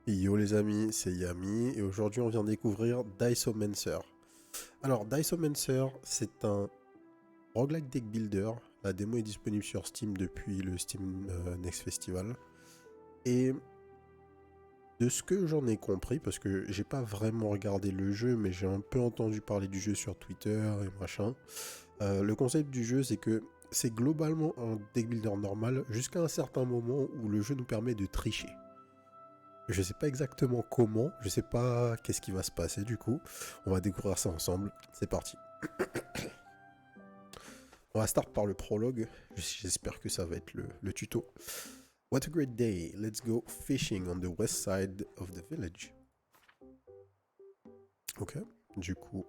Yo les amis, c'est Yami et aujourd'hui on vient découvrir Diceomancer. Alors Diceomancer, c'est un roguelike deck builder. La démo est disponible sur Steam depuis le Steam Next Festival. Et de ce que j'en ai compris, parce que j'ai pas vraiment regardé le jeu, mais j'ai un peu entendu parler du jeu sur Twitter et machin. Le concept du jeu, c'est que c'est globalement un deck builder normal jusqu'à un certain moment où le jeu nous permet de tricher. Je sais pas exactement comment, je sais pas qu'est-ce qui va se passer du coup. On va découvrir ça ensemble. C'est parti. On va start par le prologue. J'espère que ça va être le tuto. What a great day. Let's go fishing on the west side of the village. Ok. Du coup,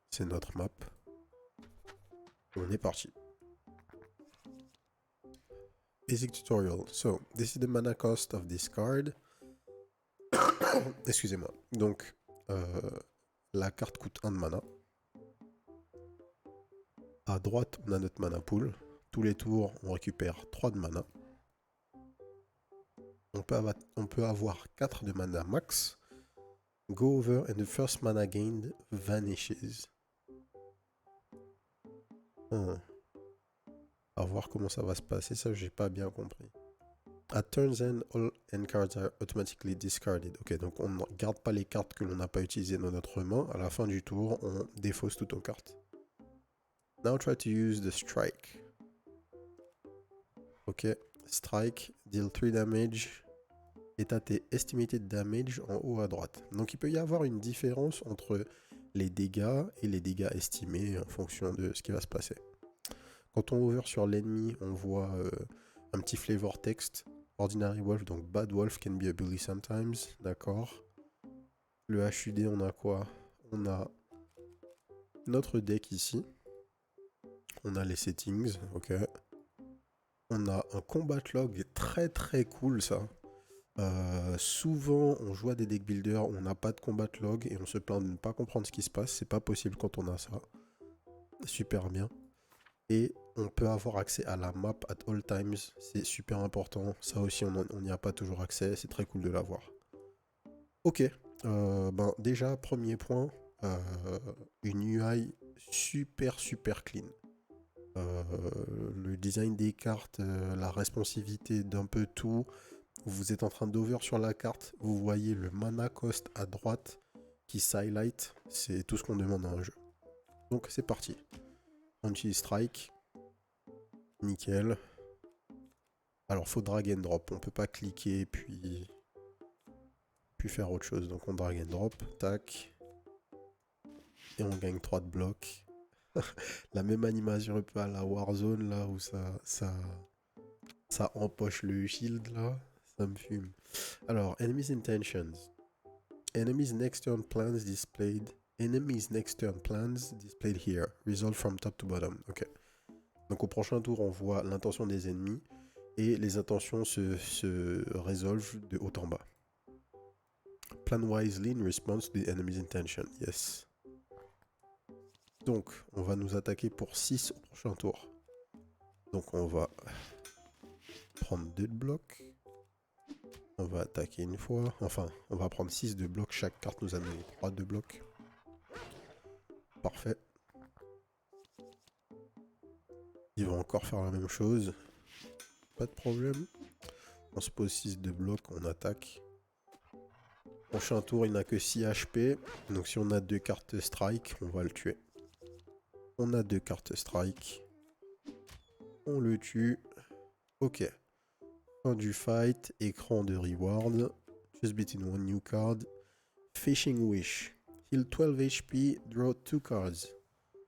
c'est notre map. On est parti. Basic tutorial. So, this is the mana cost of this card. Excusez-moi. Donc, la carte coûte 1 de mana. À droite, on a notre mana pool. Tous les tours, on récupère 3 de mana. On peut avoir 4 de mana max. Go over and the first mana gained vanishes. À voir comment ça va se passer, ça j'ai pas bien compris. At turns end, all end cards are automatically discarded. Ok, donc on ne garde pas les cartes que l'on n'a pas utilisées dans notre main. À la fin du tour, on défausse toutes nos cartes. Now try to use the strike. Ok, strike, deal 3 damage. Et t'as tes estimated damage en haut à droite. Donc il peut y avoir une différence entre les dégâts et les dégâts estimés en fonction de ce qui va se passer. Quand on hover sur l'ennemi, on voit un petit flavor text. Ordinary Wolf, donc Bad Wolf can be a bully sometimes, d'accord. Le HUD, on a quoi? On a notre deck ici. On a les settings, ok. On a un combat log très très cool ça. Souvent, on joue à des deck builders, on n'a pas de combat log et on se plaint de ne pas comprendre ce qui se passe. C'est pas possible quand on a ça. Super bien. Et on peut avoir accès à la map at all times. C'est super important. Ça aussi, on n'y a pas toujours accès. C'est très cool de l'avoir. Ok. Déjà, premier point. Une UI super clean. Le design des cartes, la responsivité d'un peu tout. Vous êtes en train d'over sur la carte, vous voyez le mana cost à droite qui s'highlight, c'est tout ce qu'on demande dans un jeu. Donc c'est parti. Anti-strike, nickel. Alors faut drag and drop, on peut pas cliquer puis faire autre chose. Donc on drag and drop, tac. Et on gagne 3 de blocs. La même animation un peu à la Warzone là où ça empoche le shield là. Ça me fume. Alors, enemies intentions. Enemies next turn plans displayed. Enemies next turn plans displayed here. Resolve from top to bottom. Ok. Donc au prochain tour, on voit l'intention des ennemis et les intentions se résolvent de haut en bas. Plan wisely in response to the enemy's intention. Yes. Donc, on va nous attaquer pour 6 au prochain tour. Donc on va prendre 2 de blocs. On va attaquer une fois. Enfin, on va prendre 6 de blocs. Chaque carte nous a donné 3 de blocs. Parfait. Ils vont encore faire la même chose. Pas de problème. On se pose 6 de blocs, on attaque. Prochain tour, il n'a que 6 HP. Donc si on a 2 cartes strike, on va le tuer. On a 2 cartes strike. On le tue. Ok. Fin du fight. Écran de reward. Just beating one new card. Fishing Wish. Heal 12 HP, draw 2 cards.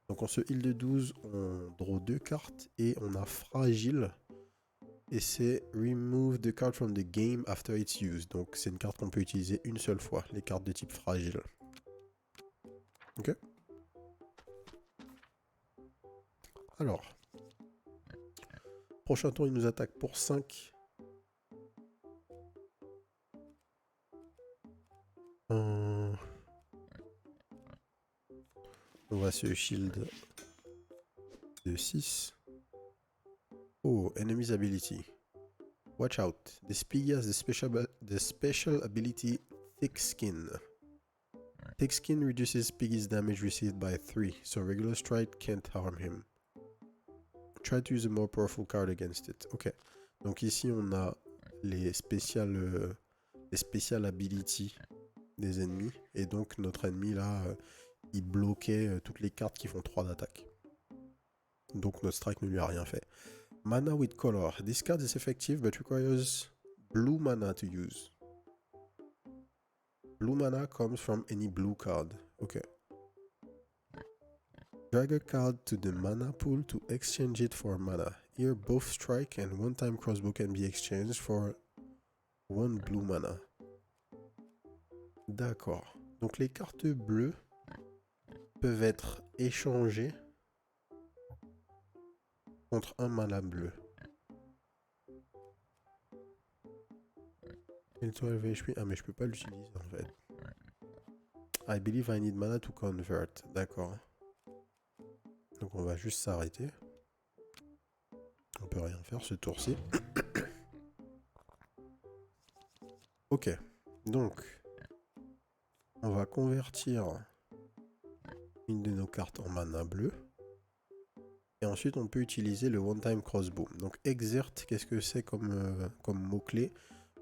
Donc on se heal de 12, on draw 2 cartes. Et on a Fragile. Et c'est Remove the card from the game after its use. Donc c'est une carte qu'on peut utiliser une seule fois. Les cartes de type fragile. Ok. Alors. Prochain tour, il nous attaque pour 5. On va se shield de 6. Oh, enemy's ability. Watch out. This piggy has the special ability Thick Skin. Thick Skin reduces Piggy's damage received by 3, so regular strike can't harm him. Try to use a more powerful card against it. Ok. Donc ici on a les special ability des ennemis. Et donc notre ennemi là, il bloquait toutes les cartes qui font 3 d'attaque. Donc notre strike ne lui a rien fait. Mana with color. This card is effective but requires blue mana to use. Blue mana comes from any blue card. Ok. Drag a card to the mana pool to exchange it for mana. Here both strike and one-time crossbow can be exchanged for 1 blue mana. D'accord. Donc les cartes bleues peuvent être échangées contre un mana bleu. Et le 12 HP. Ah mais je peux pas l'utiliser en fait. I believe I need mana to convert. D'accord. Donc on va juste s'arrêter. On peut rien faire ce tour-ci. Ok. Donc on va convertir une de nos cartes en mana bleu. Et ensuite on peut utiliser le one-time crossbow. Donc exert, qu'est-ce que c'est comme mot-clé?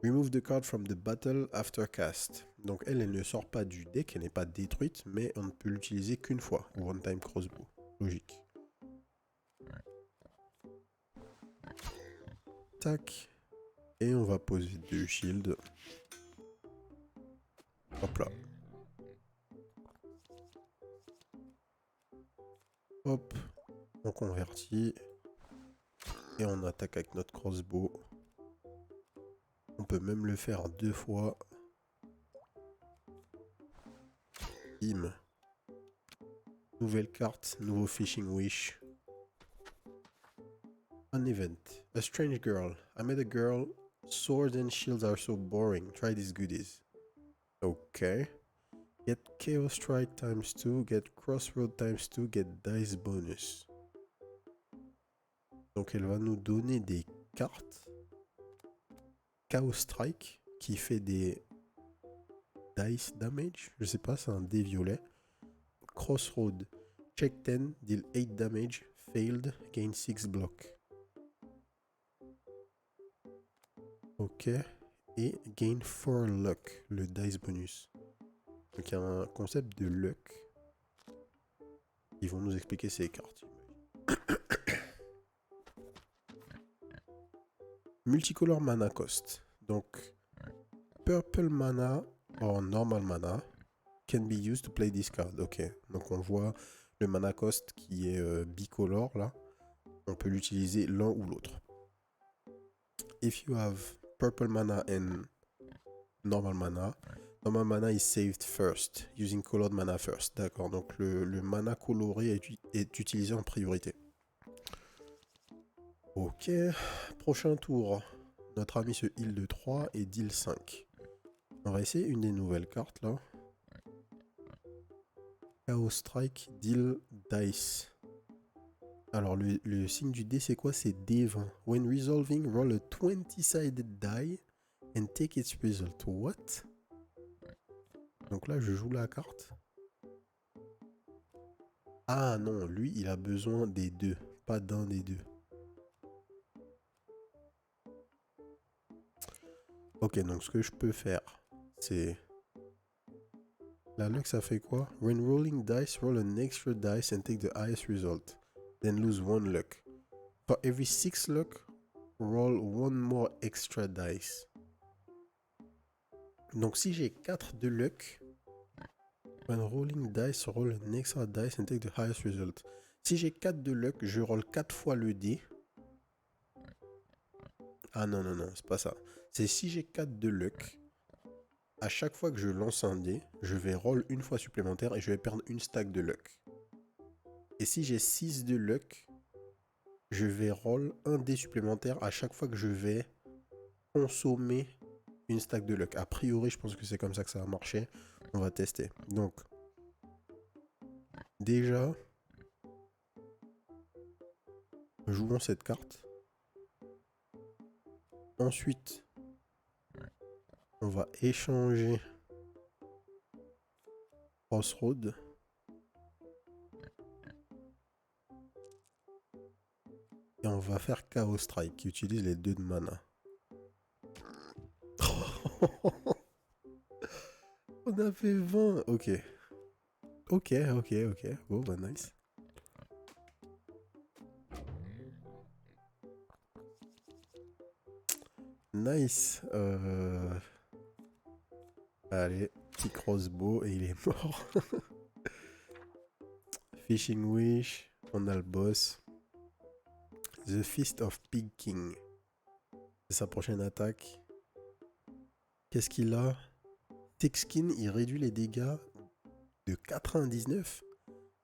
Remove the card from the battle after cast. Donc elle ne sort pas du deck, elle n'est pas détruite, mais on ne peut l'utiliser qu'une fois. One-time crossbow. Logique. Tac. Et on va poser 2 shields. Hop là. Hop. On convertit. Et on attaque avec notre crossbow. On peut même le faire 2 fois. Bim. Nouvelle carte, nouveau Fishing Wish. An event. A strange girl. I met a girl. Swords and shields are so boring. Try these goodies. Ok. Get Chaos Strike times 2. Get Crossroad times 2. Get Dice bonus. Donc elle va nous donner des cartes. Chaos Strike qui fait des Dice damage. Je sais pas, c'est un dé violet. Crossroad. Check 10. Deal 8 damage. Failed. Gain 6 block. Ok. Et gain 4 luck. Le dice bonus. Donc il y a un concept de luck. Ils vont nous expliquer ces cartes. Multicolor mana cost. Donc purple mana or normal mana can be used to play this card. Ok. Donc on voit le mana cost qui est bicolore là. On peut l'utiliser l'un ou l'autre. If you have purple mana and normal mana is saved first, using colored mana first. D'accord, donc le mana coloré est utilisé en priorité. Ok, prochain tour. Notre ami se heal de 3 et deal 5. On va essayer une des nouvelles cartes là. Chaos Strike, deal dice. Alors le signe du dé c'est quoi? C'est D20. When resolving, roll a 20-sided die and take its result. What? Donc là je joue la carte. Ah non, lui il a besoin des deux, pas d'un des deux. Ok, donc ce que je peux faire, c'est... La luck ça fait quoi? When rolling dice, roll an extra dice and take the highest result. Then lose 1 luck. For every 6 luck, roll 1 more extra dice. Donc si j'ai 4 de luck, when rolling dice, roll an extra dice and take the highest result. Si j'ai 4 de luck, je roll 4 fois le dé. Ah non, non, non, c'est pas ça. C'est si j'ai 4 de luck, à chaque fois que je lance un dé, je vais roll une fois supplémentaire et je vais perdre une stack de luck. Et si j'ai 6 de luck, je vais roll un dé supplémentaire à chaque fois que je vais consommer une stack de luck. A priori, je pense que c'est comme ça que ça va marcher. On va tester. Donc, déjà, jouons cette carte. Ensuite, on va échanger Crossroad. Et on va faire Chaos Strike qui utilise les 2 de mana. On a fait 20. Ok. Ok. Oh, bah nice. Nice. Allez, petit crossbow et il est mort. Fishing Wish. On a le boss. The Fist of Pig King. C'est sa prochaine attaque. Qu'est-ce qu'il a? Thick Skin, il réduit les dégâts de 99.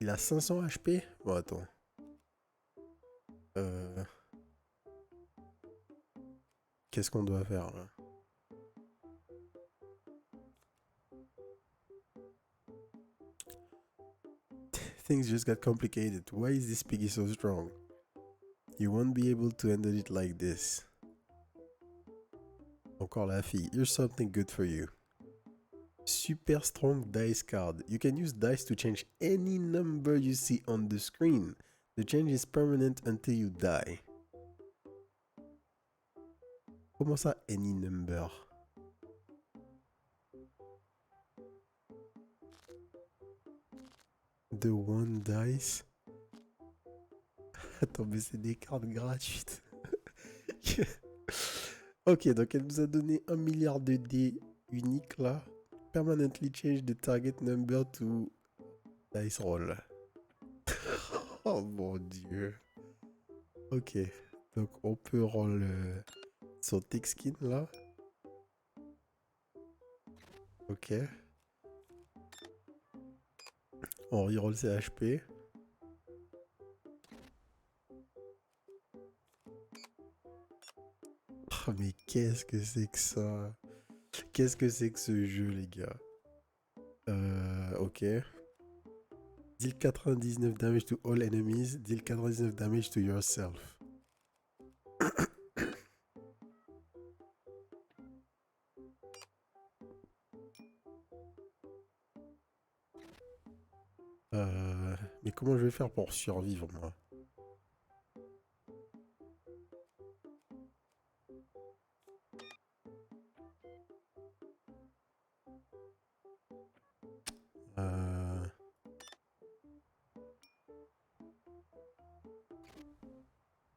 Il a 500 HP. Bon, attends. Qu'est-ce qu'on doit faire là? Things just got complicated. Why is this piggy so strong? You won't be able to handle it like this. Encore la fille. Here's something good for you. Super strong dice card. You can use dice to change any number you see on the screen. The change is permanent until you die. Comment ça, any number? The one dice. Attends, mais c'est des cartes gratuites. Ok, donc elle nous a donné 1 milliard de dés uniques là. Permanently change the target number to dice roll. Oh mon dieu. Ok, donc on peut roll son thick skin là. Ok. On reroll ses HP. Oh, mais qu'est-ce que c'est que ça? Qu'est-ce que c'est que ce jeu, les gars? Ok. Deal 99 damage to all enemies. Deal 99 damage to yourself. Mais comment je vais faire pour survivre, moi?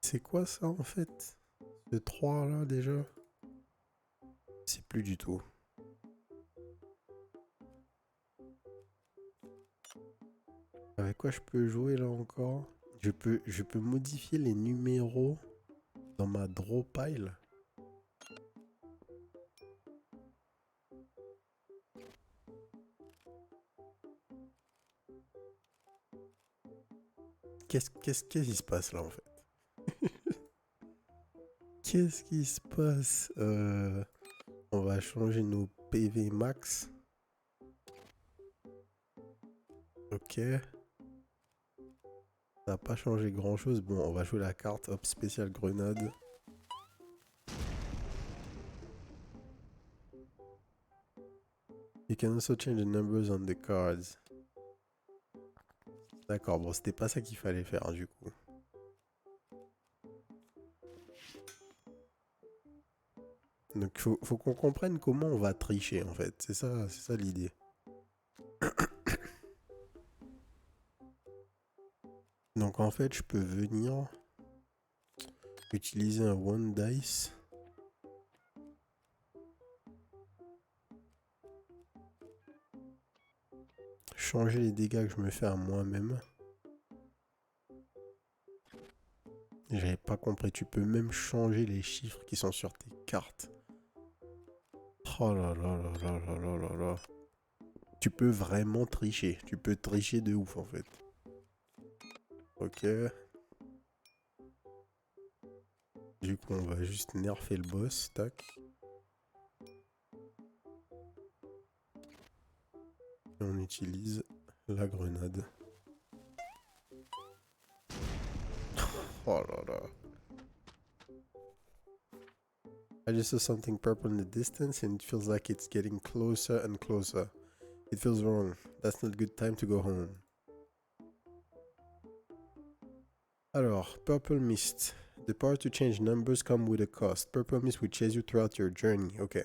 C'est quoi ça en fait? Ce 3 là déjà? C'est plus du tout. Avec quoi je peux jouer là encore? Je peux modifier les numéros dans ma draw pile. Qu'est-ce qui se passe là en fait? Qu'est-ce qui se passe? On va changer nos PV max. Ok. Ça n'a pas changé grand chose. Bon, on va jouer la carte. Hop, spécial grenade. You can also change the numbers on the cards. D'accord, bon, c'était pas ça qu'il fallait faire du coup. Donc faut qu'on comprenne comment on va tricher en fait. C'est ça l'idée. Donc en fait, je peux venir utiliser un one dice. Changer les dégâts que je me fais à moi-même. J'avais pas compris. Tu peux même changer les chiffres qui sont sur tes cartes. Oh là là là là là là là là. Tu peux vraiment tricher. Tu peux tricher de ouf en fait. Ok. Du coup, on va juste nerfer le boss. Tac. Et on utilise la grenade. Oh là là. I just saw something purple in the distance and it feels like it's getting closer and closer. It feels wrong. That's not a good time to go home. Alors, Purple Mist. The power to change numbers come with a cost. Purple Mist will chase you throughout your journey. Ok.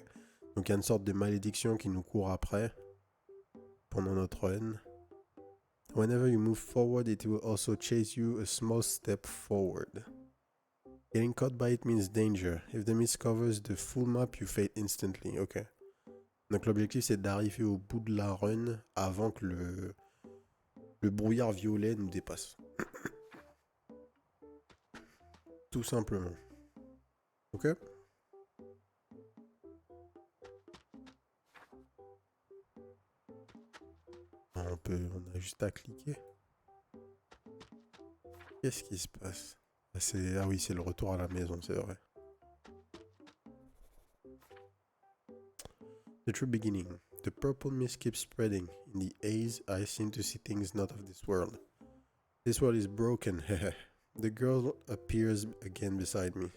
Donc il y a une sorte de malédiction qui nous court après pendant notre run. Whenever you move forward, it will also chase you a small step forward. Getting caught by it means danger. If the mist covers the full map, you fade instantly. Ok. Donc l'objectif c'est d'arriver au bout de la run avant que le brouillard violet nous dépasse. Tout simplement. Ok. On a juste à cliquer. Qu'est-ce qui se passe? Ah oui, c'est le retour à la maison, c'est vrai. The true beginning. The purple mist keeps spreading. In the haze, I seem to see things not of this world. This world is broken. The girl appears again beside me.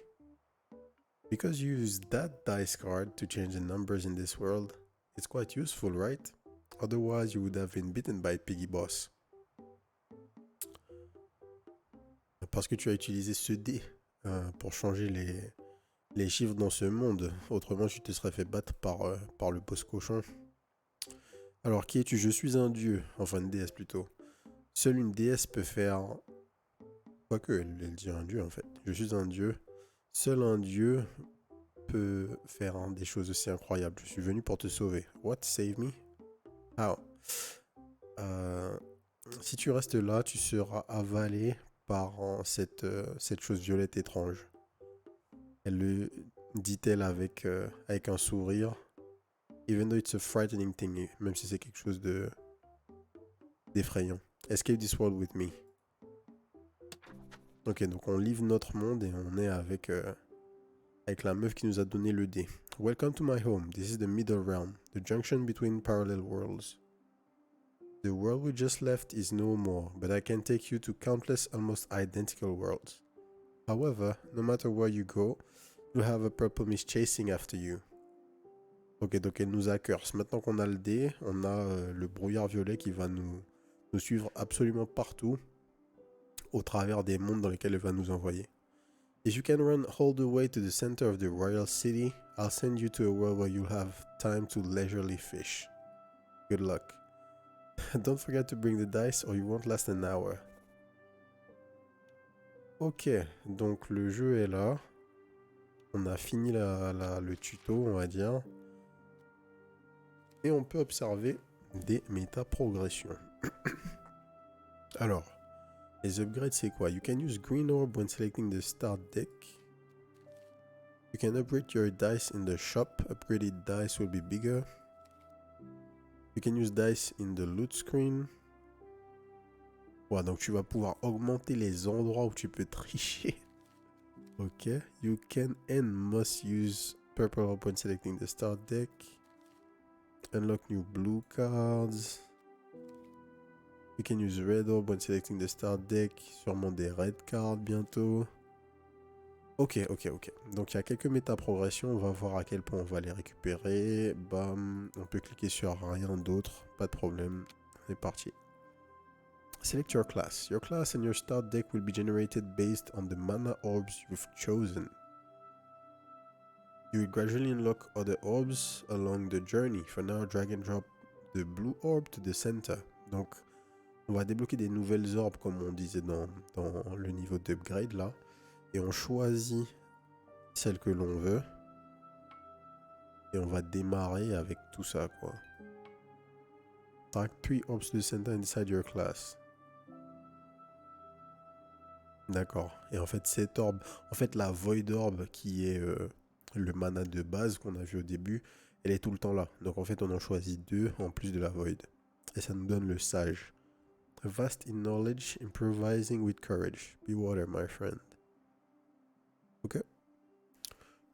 Because you used that dice card to change the numbers in this world, it's quite useful, right? Otherwise, you would have been bitten by Piggy Boss. Parce que tu as utilisé ce dé pour changer les chiffres dans ce monde. Autrement, tu te serais fait battre par le boss cochon. Alors, qui es-tu? Je suis un dieu. Enfin, une déesse plutôt. Seule une déesse peut faire... Quoique, elle dit un dieu en fait. Je suis un dieu. Seul un dieu peut faire des choses aussi incroyables. Je suis venu pour te sauver. What? Save me? How? Si tu restes là, tu seras avalé par cette chose violette étrange. Elle le dit-elle avec un sourire. Even though it's a frightening thing, même si c'est quelque chose d'effrayant. Escape this world with me. Ok, donc on livre notre monde et on est avec la meuf qui nous a donné le dé. Welcome to my home. This is the middle realm, the junction between parallel worlds. The world we just left is no more, but I can take you to countless almost identical worlds. However, no matter where you go, you have a purple mist chasing after you. Ok, donc elle nous a curse. Maintenant qu'on a le dé, on a le brouillard violet qui va nous suivre absolument partout au travers des mondes dans lesquels elle va nous envoyer. If you can run all the way to the center of the royal city, I'll send you to a world where you'll have time to leisurely fish. Good luck. Don't forget to bring the dice or you won't last an hour. Ok, donc le jeu est là. On a fini le tuto, on va dire. Et on peut observer des méta-progressions. Alors, les upgrades, c'est quoi? You can use green orb when selecting the start deck. You can upgrade your dice in the shop. Upgraded dice will be bigger. You can use dice in the loot screen. Ouais, donc tu vas pouvoir augmenter les endroits où tu peux tricher. Ok. You can and must use purple orb when selecting the start deck. Unlock new blue cards. You can use red orb when selecting the start deck. Sûrement des red cards bientôt. Ok. Donc il y a quelques méta-progressions. On va voir à quel point on va les récupérer. Bam. On peut cliquer sur rien d'autre. Pas de problème. On est parti. Select your class. Your class and your start deck will be generated based on the mana orbs you've chosen. You will gradually unlock other orbs along the journey. For now, drag and drop the blue orb to the center. Donc, on va débloquer des nouvelles orbes, comme on disait dans le niveau d'upgrade là. Et on choisit celle que l'on veut. Et on va démarrer avec tout ça, quoi. Drag 3 orbs to the center inside your class. D'accord. Et en fait, cette orbe, la Void Orb qui est le mana de base qu'on a vu au début, elle est tout le temps là. Donc en fait, on en choisit deux en plus de la Void. Et ça nous donne le Sage. Vast in knowledge, improvising with courage. Be water, my friend. Ok.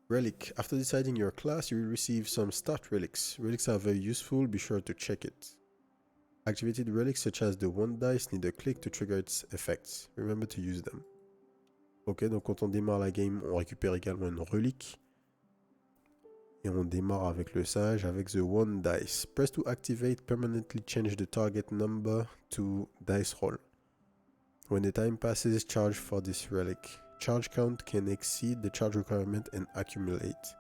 Relic. After deciding your class, you will receive some start relics. Relics are very useful, be sure to check it. Activated relics such as the one dice need a click to trigger its effects. Remember to use them. Ok, donc quand on démarre la game, on récupère également une relique. Et on démarre avec le sage, avec the one dice. Press to activate, permanently change the target number to dice roll. When the time passes, charge for this relic. Charge count can exceed the charge requirement and accumulate.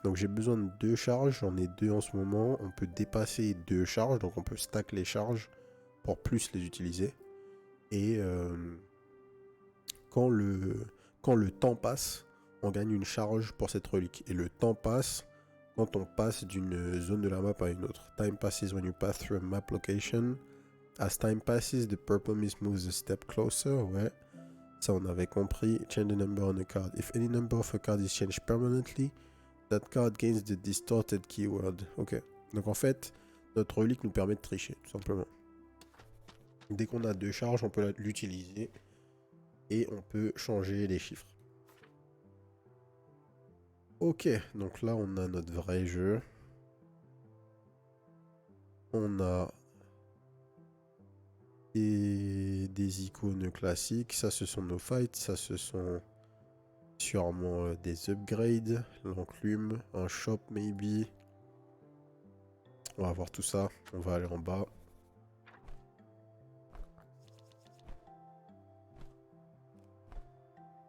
Donc j'ai besoin de 2 charges, j'en ai 2 en ce moment. On peut dépasser 2 charges, donc on peut stack les charges pour plus les utiliser. Et quand le temps passe, on gagne une charge pour cette relique. Et le temps passe quand on passe d'une zone de la map à une autre. Time passes when you pass through a map location. As time passes, the purple mist moves a step closer. Ouais, ça on avait compris. Change the number on a card. If any number of a card is changed permanently, that card gains the distorted keyword. Ok. Donc en fait, notre relique nous permet de tricher, tout simplement. Dès qu'on a 2 charges, on peut l'utiliser. Et on peut changer les chiffres. Ok, donc là on a notre vrai jeu. On a des icônes classiques. Ça ce sont nos fights. Ça ce sont sûrement des upgrades. L'enclume, un shop maybe. On va voir tout ça. On va aller en bas.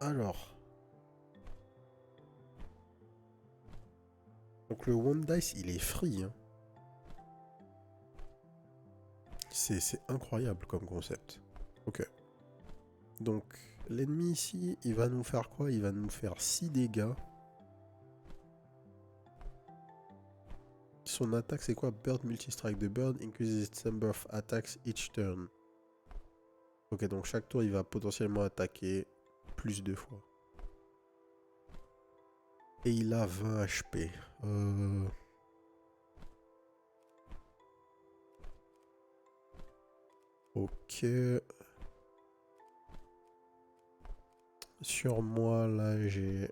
Alors. Donc le One Dice il est free. Hein. C'est incroyable comme concept. Ok. Donc, l'ennemi ici, il va nous faire quoi? Il va nous faire 6 dégâts. Son attaque, c'est quoi? Bird multi-strike. The bird increases its number of attacks each turn. Ok, donc chaque tour, il va potentiellement attaquer plus de fois. Et il a 20 HP. Ok. Sur moi, là, j'ai...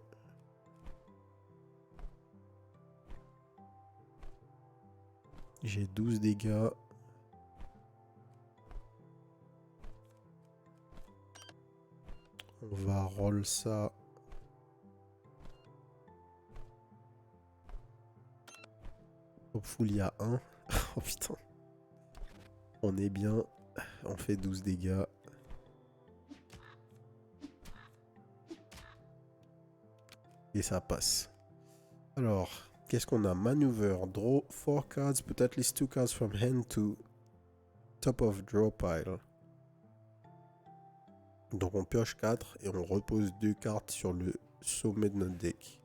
J'ai 12 dégâts. On va roll ça. Hopefully, il y a 1. Oh putain. On est bien. On fait 12 dégâts. Et ça passe. Alors, qu'est-ce qu'on a? Maneuver. Draw 4 cards, put at least 2 cards from hand to top of draw pile. Donc on pioche 4 et on repose 2 cartes sur le sommet de notre deck.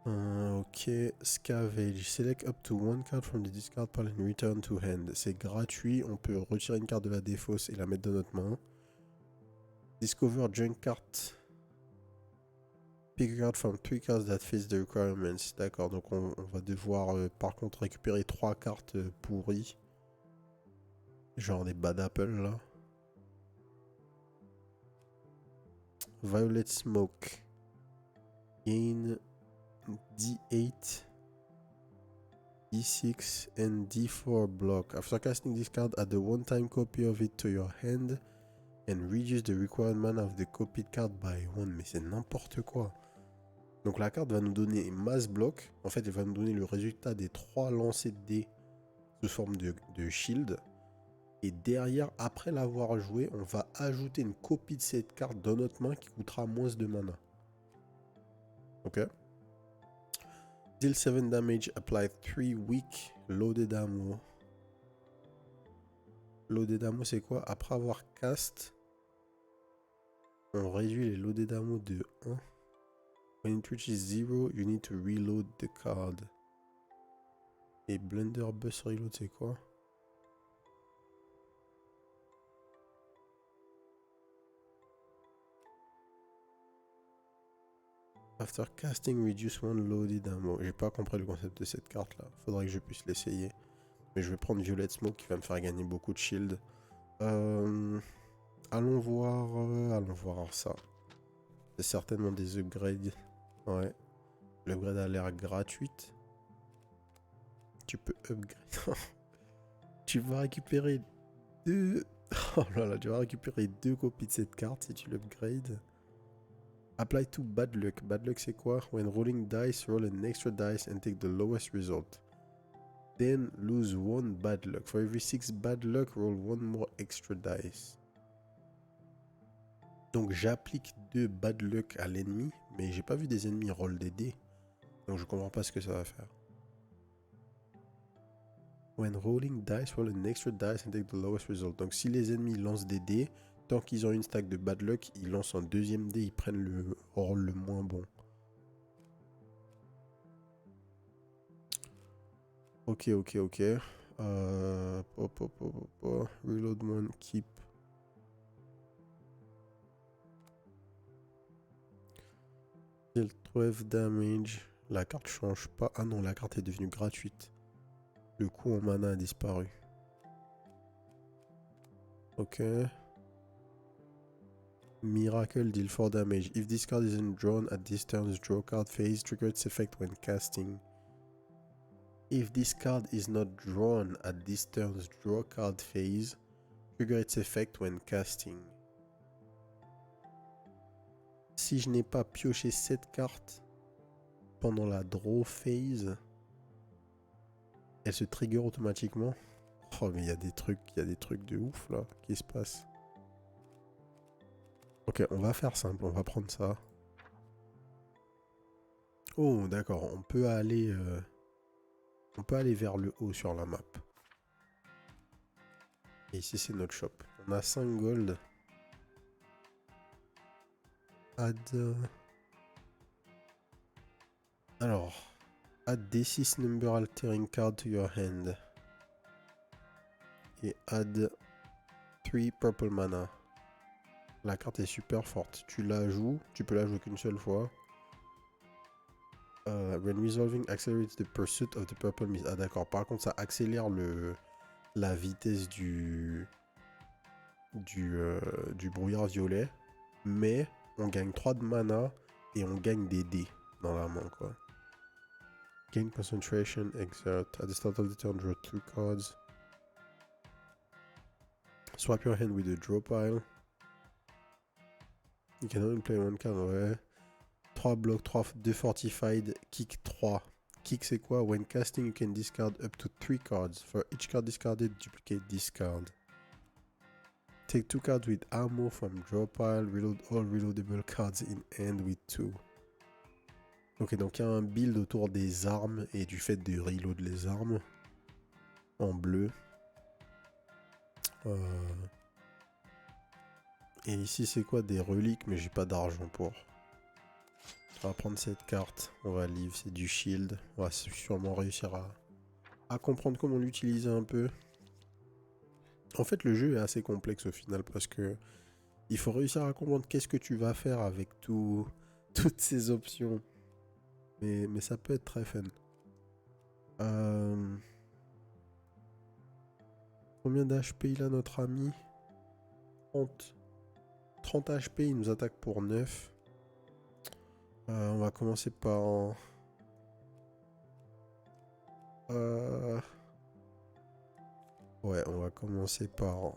Ok, scavenge. Select up to 1 card from the discard pile and return to hand. C'est gratuit, on peut retirer une carte de la défausse et la mettre dans notre main. Discover junk card. Pick a card from 3 cards that fits the requirements. D'accord, donc on va devoir par contre récupérer 3 cartes pourries. Genre des bad apples là. Violet Smoke. Gain D8, D6 and D4 block. After casting this card, add a one-time copy of it to your hand and reduce the required mana of the copied card by 1. Mais c'est n'importe quoi. Donc la carte va nous donner mass block. En fait, elle va nous donner le résultat des 3 lancers de dés sous forme de shield. Et derrière, après l'avoir joué, on va ajouter une copie de cette carte dans notre main qui coûtera moins de mana. Ok. Deal 7 damage, apply 3 weak, loaded ammo. Loaded ammo, c'est quoi? Après avoir cast, on réduit les loaded ammo de 1. When it reaches 0, you need to reload the card. Et blunderbuss reload, c'est quoi? After casting, reduce one loaded ammo. J'ai pas compris le concept de cette carte là. Faudrait que je puisse l'essayer. Mais je vais prendre Violet Smoke qui va me faire gagner beaucoup de shield. Allons voir ça. C'est certainement des upgrades. Ouais. L'upgrade a l'air gratuite. Tu peux upgrade. Tu vas récupérer 2. Oh là là, tu vas récupérer 2 copies de cette carte si tu l'upgrades. Apply to bad luck. Bad luck c'est quoi? When rolling dice, roll an extra dice and take the lowest result. Then lose one bad luck. For every 6 bad luck, roll one more extra dice. Donc j'applique 2 bad luck à l'ennemi, mais j'ai pas vu des ennemis roll des dés. Donc je comprends pas ce que ça va faire. When rolling dice, roll an extra dice and take the lowest result. Donc si les ennemis lancent des dés, tant qu'ils ont une stack de bad luck, ils lancent un deuxième dé, ils prennent le roll le moins bon. Ok. Reload one, keep. Deal 12 damage. La carte change pas. Ah non, la carte est devenue gratuite. Le coût en mana a disparu. Ok. Miracle deal 4 damage. If this card isn't drawn at this turn's draw card phase, trigger its effect when casting. If this card is not drawn at this turn's draw card phase, trigger its effect when casting. Si je n'ai pas pioché cette carte pendant la draw phase, elle se trigger automatiquement. Oh mais il y a des trucs de ouf là qui se passent. Ok, on va faire simple, on va prendre ça. Oh d'accord, on peut aller vers le haut sur la map. Et ici c'est notre shop. On a 5 gold. Add. Alors, add D6 number altering card to your hand. Et add 3 purple mana. La carte est super forte. Tu la joues, tu peux la jouer qu'une seule fois. When resolving accelerates the pursuit of the purple mist. Ah d'accord, par contre ça accélère la vitesse du brouillard violet. Mais on gagne 3 de mana et on gagne des dés dans la main quoi. Gain concentration, exert. At the start of the turn, draw 2 cards. Swap your hand with the draw pile. You can only play one card, ouais. 3 blocs, 2 fortified, kick 3. Kick c'est quoi? When casting, you can discard up to 3 cards. For each card discarded, duplicate this card. Take 2 cards with ammo from draw pile. Reload all reloadable cards in hand with 2. Ok, donc il y a un build autour des armes et du fait de reload les armes. En bleu. Et ici c'est quoi? Des reliques, mais j'ai pas d'argent pour. On va prendre cette carte, on va livre, c'est du shield. On va sûrement réussir à comprendre comment l'utiliser un peu. En fait le jeu est assez complexe au final parce que il faut réussir à comprendre qu'est-ce que tu vas faire avec toutes ces options. Mais ça peut être très fun. Combien d'HP il a notre ami? 30 HP, il nous attaque pour 9. On va commencer par... Ouais, on va commencer par...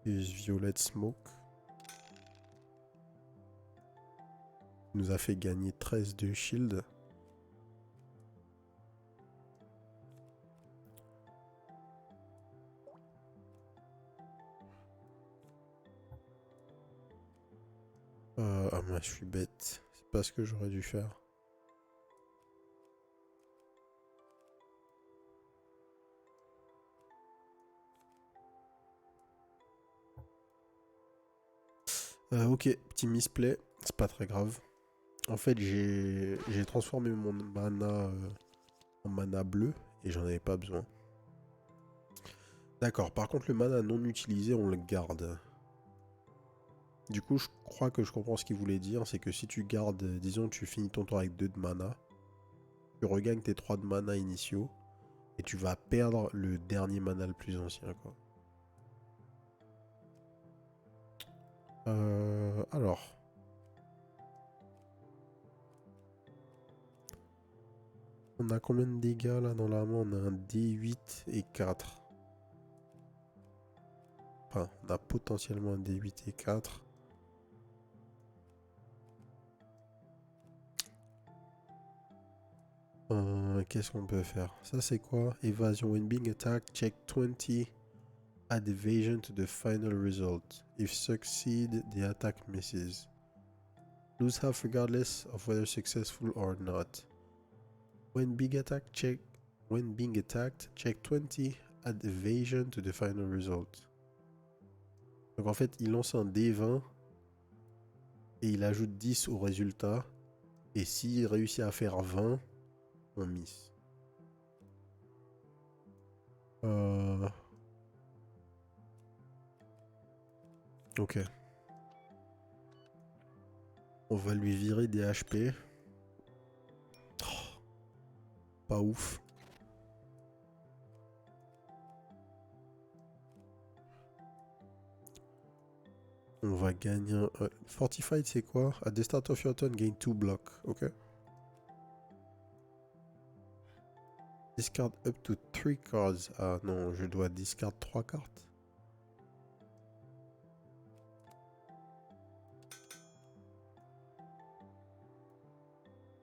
Use Violet Smoke. Il nous a fait gagner 13 de shield. Ah moi je suis bête. C'est pas ce que j'aurais dû faire. Ok, petit misplay. C'est pas très grave. En fait j'ai transformé mon mana en mana bleu. Et j'en avais pas besoin. D'accord, par contre le mana non utilisé on le garde. Du coup, je crois que je comprends ce qu'il voulait dire. C'est que si tu gardes, disons, tu finis ton tour avec 2 de mana, tu regagnes tes 3 de mana initiaux et tu vas perdre le dernier mana le plus ancien, quoi. Alors. On a combien de dégâts là dans la main? On a un D8 et 4. Enfin, on a potentiellement un D8 et 4. Qu'est-ce qu'on peut faire? Ça, c'est quoi? Évasion. When being attacked, check 20. Add evasion to the final result. If succeed, the attack misses. Lose half regardless of whether successful or not. When being attacked, check 20. Add evasion to the final result. Donc en fait, il lance un D20 et il ajoute 10 au résultat. Et s'il réussit à faire 20, on miss. Ok. On va lui virer des HP. Oh, pas ouf. On va gagner un... Fortified, c'est quoi? At the start of your turn, gain 2 blocks. Ok. Discard up to 3 cards. Ah non, je dois discard 3 cartes.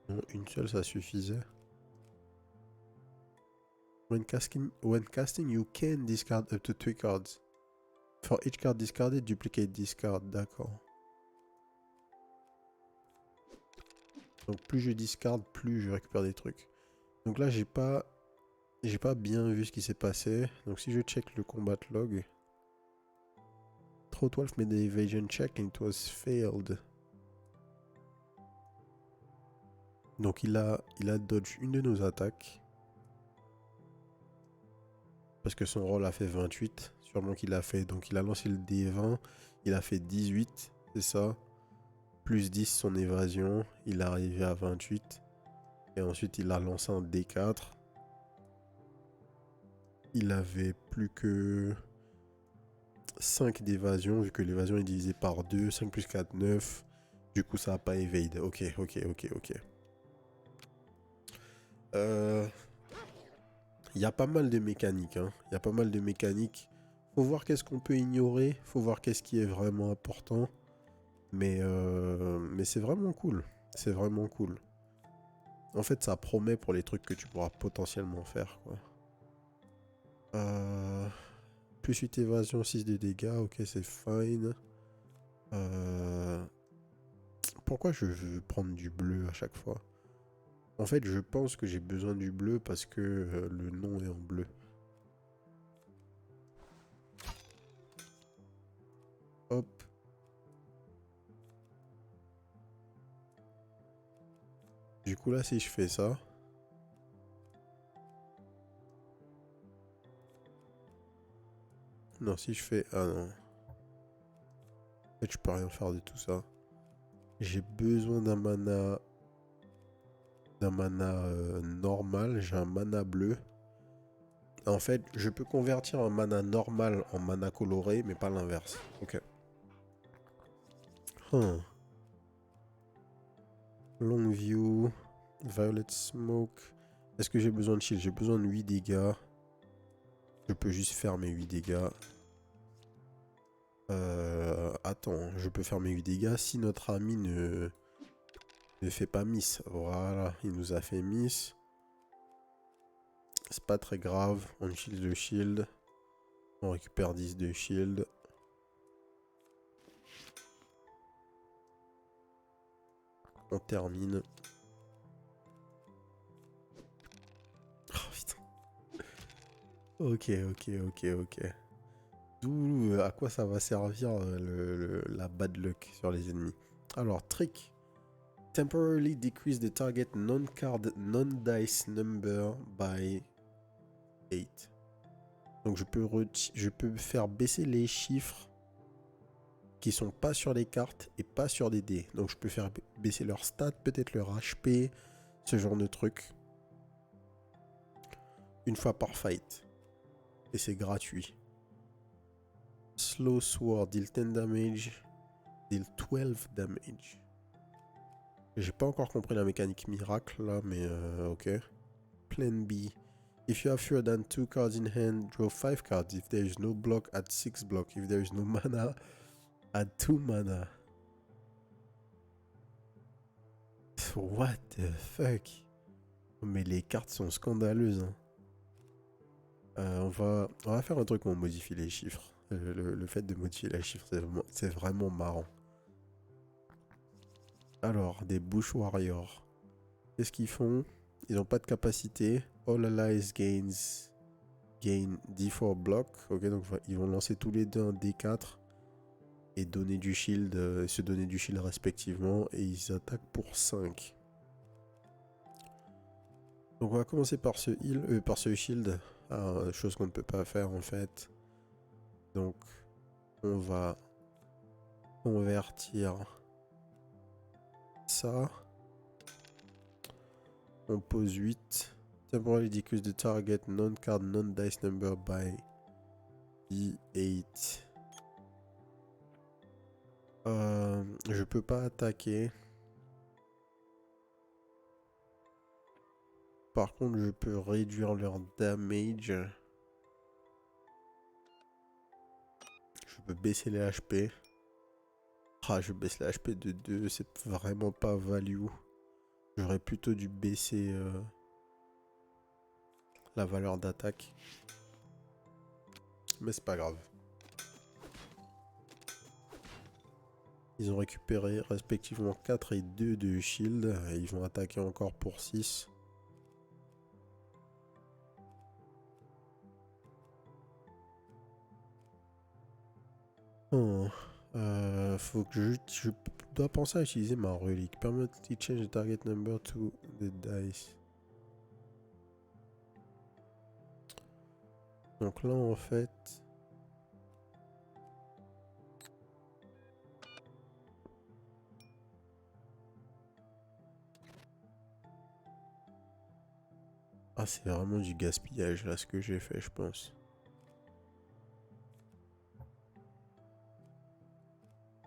Non, une seule, ça suffisait. When casting, you can discard up to 3 cards. For each card discarded, duplicate discard. D'accord. Donc plus je discard, plus je récupère des trucs. Donc là, j'ai pas bien vu ce qui s'est passé. Donc si je check le combat log, Throat made an evasion check and it was failed. Donc il a dodge une de nos attaques. Parce que son roll a fait 28. Sûrement qu'il a fait. Donc il a lancé le D20. Il a fait 18. C'est ça. Plus 10 son évasion. Il est arrivé à 28. Et ensuite il a lancé un D4. Il avait plus que 5 d'évasion. Vu que l'évasion est divisée par 2. 5 plus 4, 9. Du coup ça n'a pas evade. Ok. Il y a pas mal de mécaniques. Il y a pas mal de mécaniques. Faut voir qu'est-ce qu'on peut ignorer. Faut voir qu'est-ce qui est vraiment important. Mais c'est vraiment cool. C'est vraiment cool. En fait, ça promet pour les trucs que tu pourras potentiellement faire, quoi. Plus 8 évasion, 6 de dégâts. Ok, c'est fine. Pourquoi je veux prendre du bleu à chaque fois? En fait, je pense que j'ai besoin du bleu parce que le nom est en bleu. Hop. Du coup, là, si je fais ça... Non, si je fais... Ah non. En fait, je peux rien faire de tout ça. J'ai besoin d'un mana... normal. J'ai un mana bleu. En fait, je peux convertir un mana normal en mana coloré, mais pas l'inverse. Ok. Long view. Violet smoke. Est-ce que j'ai besoin de shield? J'ai besoin de 8 dégâts. Je peux juste faire mes 8 dégâts. Attends, je peux faire mes 8 dégâts si notre ami ne fait pas miss. Voilà, il nous a fait miss. C'est pas très grave. On utilise le shield. On récupère 10 de shield. On termine. Oh putain. Ok. D'où à quoi ça va servir la bad luck sur les ennemis. Alors, trick. Temporarily decrease the target non-card, non-dice number by 8. Donc je peux faire baisser les chiffres qui sont pas sur les cartes et pas sur des dés. Donc je peux faire baisser leur stats, peut-être leur HP, ce genre de truc. Une fois par fight. Et c'est gratuit. Slow Sword, deal 10 damage, deal 12 damage. J'ai pas encore compris la mécanique miracle là, mais ok. Plan B. If you have fewer than 2 cards in hand, draw 5 cards. If there is no block, add 6 block. If there is no mana, add 2 mana. What the fuck? Mais les cartes sont scandaleuses. Hein. On va faire un truc où on modifie les chiffres. Le fait de modifier les chiffres, c'est vraiment marrant. Alors, des Bush Warriors. Qu'est-ce qu'ils font? Ils n'ont pas de capacité. All allies gain D4 block. Ok, donc ils vont lancer tous les deux un D4 et donner du shield, se donner du shield respectivement. Et ils attaquent pour 5. Donc on va commencer par ce heal, par ce shield. Chose qu'on ne peut pas faire en fait. Donc on va convertir ça. On pose 8. Temporarily decrease the target non-card non-dice number by D8. Je peux pas attaquer. Par contre, je peux réduire leur damage. Je peux baisser les HP. Ah, je baisse les HP de 2. C'est vraiment pas value. J'aurais plutôt dû baisser la valeur d'attaque. Mais c'est pas grave. Ils ont récupéré respectivement 4 et 2 de shield. Et ils vont attaquer encore pour 6. Oh, faut que je dois penser à utiliser ma relique. Permanently change the target number to the dice. Donc là en fait... Ah, c'est vraiment du gaspillage là ce que j'ai fait, je pense.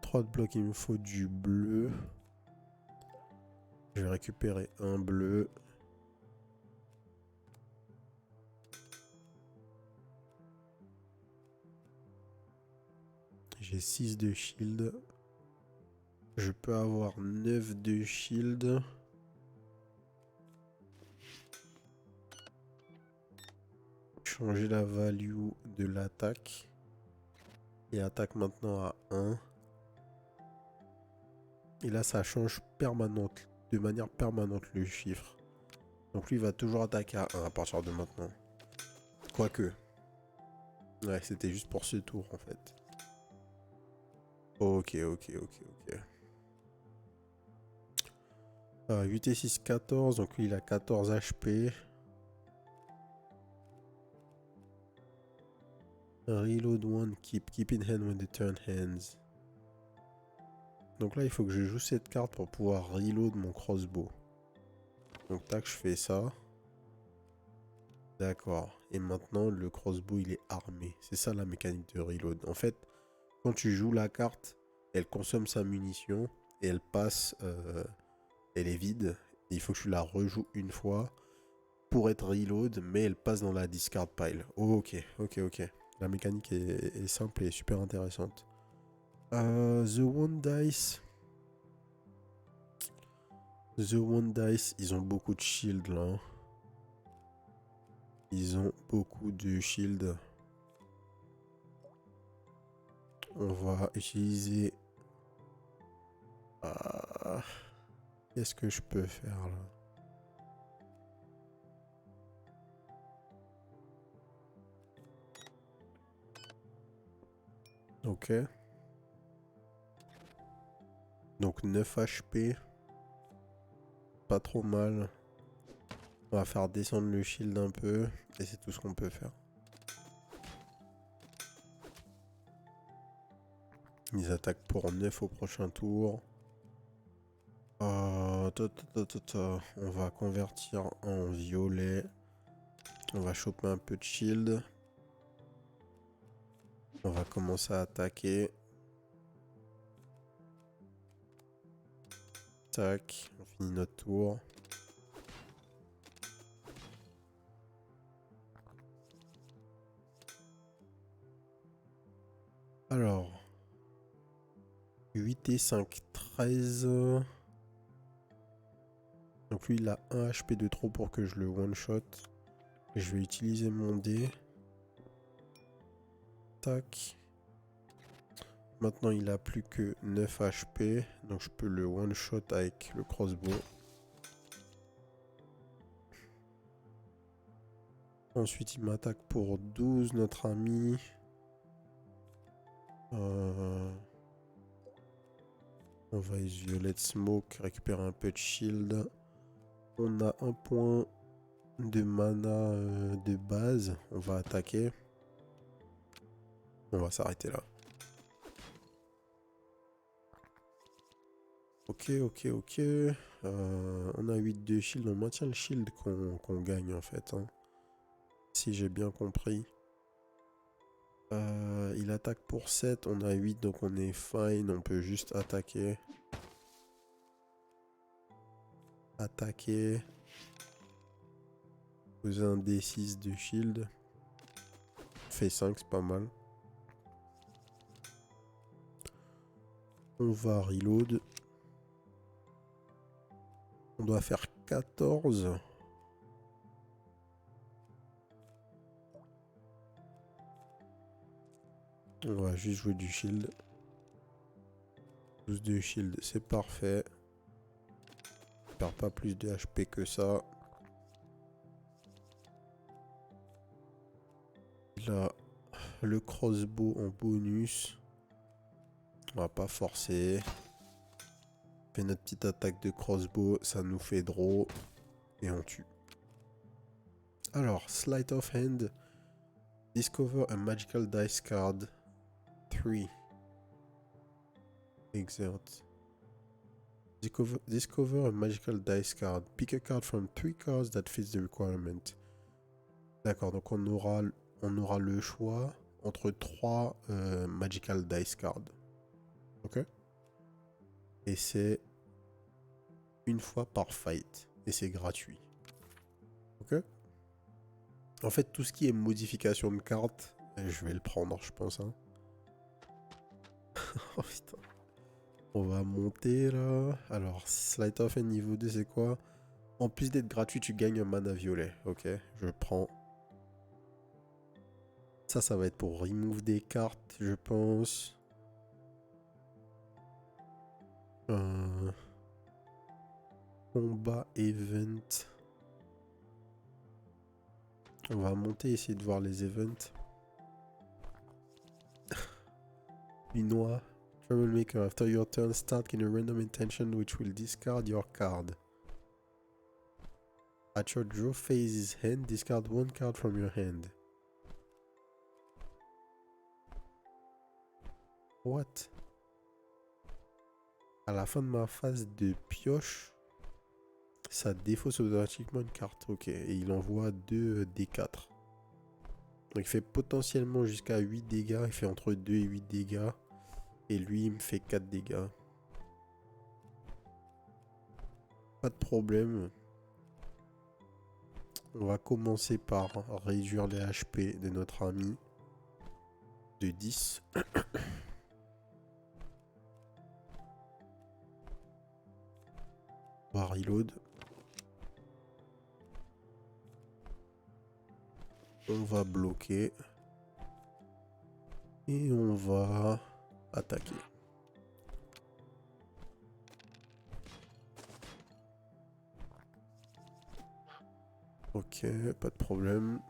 3 de blocs, il me faut du bleu. Je vais récupérer un bleu. J'ai 6 de shield. Je peux avoir 9 de shield. Changer la value de l'attaque. Et attaque maintenant à 1. Et là, ça change de manière permanente le chiffre. Donc lui, il va toujours attaquer à 1 à partir de maintenant. Quoique. Ouais, c'était juste pour ce tour, en fait. Ok. 8 et 6, 14. Donc lui, il a 14 HP. Reload one, keep in hand when the turn ends. Donc là, il faut que je joue cette carte pour pouvoir reload mon crossbow. Donc tac, je fais ça. D'accord. Et maintenant, le crossbow, il est armé. C'est ça la mécanique de reload. En fait, quand tu joues la carte, elle consomme sa munition et elle passe... elle est vide. Et il faut que tu la rejoues une fois pour être reload, mais elle passe dans la discard pile. Oh, ok. La mécanique est simple et super intéressante. The One Dice. The One Dice, ils ont beaucoup de shield là. Ils ont beaucoup de shield. On va utiliser... Qu'est-ce que je peux faire là? Ok. Donc 9 HP. Pas trop mal. On va faire descendre le shield un peu. Et c'est tout ce qu'on peut faire. Ils attaquent pour 9 au prochain tour. On va convertir en violet. On va choper un peu de shield. On va commencer à attaquer. Tac, on finit notre tour. Alors, 8 et 5, 13. Donc lui, il a 1 HP de trop pour que je le one-shot. Je vais utiliser mon dé. Tac. Maintenant, il a plus que 9 HP. Donc je peux le one-shot avec le crossbow. Ensuite, il m'attaque pour 12, notre ami. On va Violet Smoke, récupérer un peu de shield. On a un point de mana de base. On va attaquer. On va s'arrêter là. Ok. On a 8 de shield. On maintient le shield qu'on gagne en fait. Hein. Si j'ai bien compris. Il attaque pour 7. On a 8 donc on est fine. On peut juste attaquer. Poser un D6 de shield. Fait 5, c'est pas mal. On va reload. On doit faire 14. On va juste jouer du shield. 12 de shield, c'est parfait. Je perds pas plus de HP que ça. Là, le crossbow en bonus. On va pas forcer. On fait notre petite attaque de crossbow, ça nous fait draw. Et on tue. Alors, sleight of hand. Discover a magical dice card. 3. Exert. Discover a magical dice card. Pick a card from 3 cards that fits the requirement. D'accord, donc on aura le choix entre 3 magical dice cards. Ok. Et c'est une fois par fight. Et c'est gratuit. Ok. En fait, tout ce qui est modification de cartes, je vais le prendre, je pense. Hein. Oh putain. On va monter là. Alors, Sleight of Hand niveau 2, c'est quoi? En plus d'être gratuit, tu gagnes un mana violet. Ok, je prends. Ça va être pour remove des cartes, je pense. Combat event. On va monter, essayer de voir les events. Binois. Troublemaker. After your turn, start in a random intention which will discard your card. At your draw phase's hand, discard 1 card from your hand. What? À la fin de ma phase de pioche, ça défausse automatiquement une carte. Ok, et il envoie 2 D4. Donc il fait potentiellement jusqu'à 8 dégâts. Il fait entre 2 et 8 dégâts. Et lui, il me fait 4 dégâts. Pas de problème. On va commencer par réduire les HP de notre ami de 10. On va reload. On va bloquer. Et on va attaquer. Ok, pas de problème.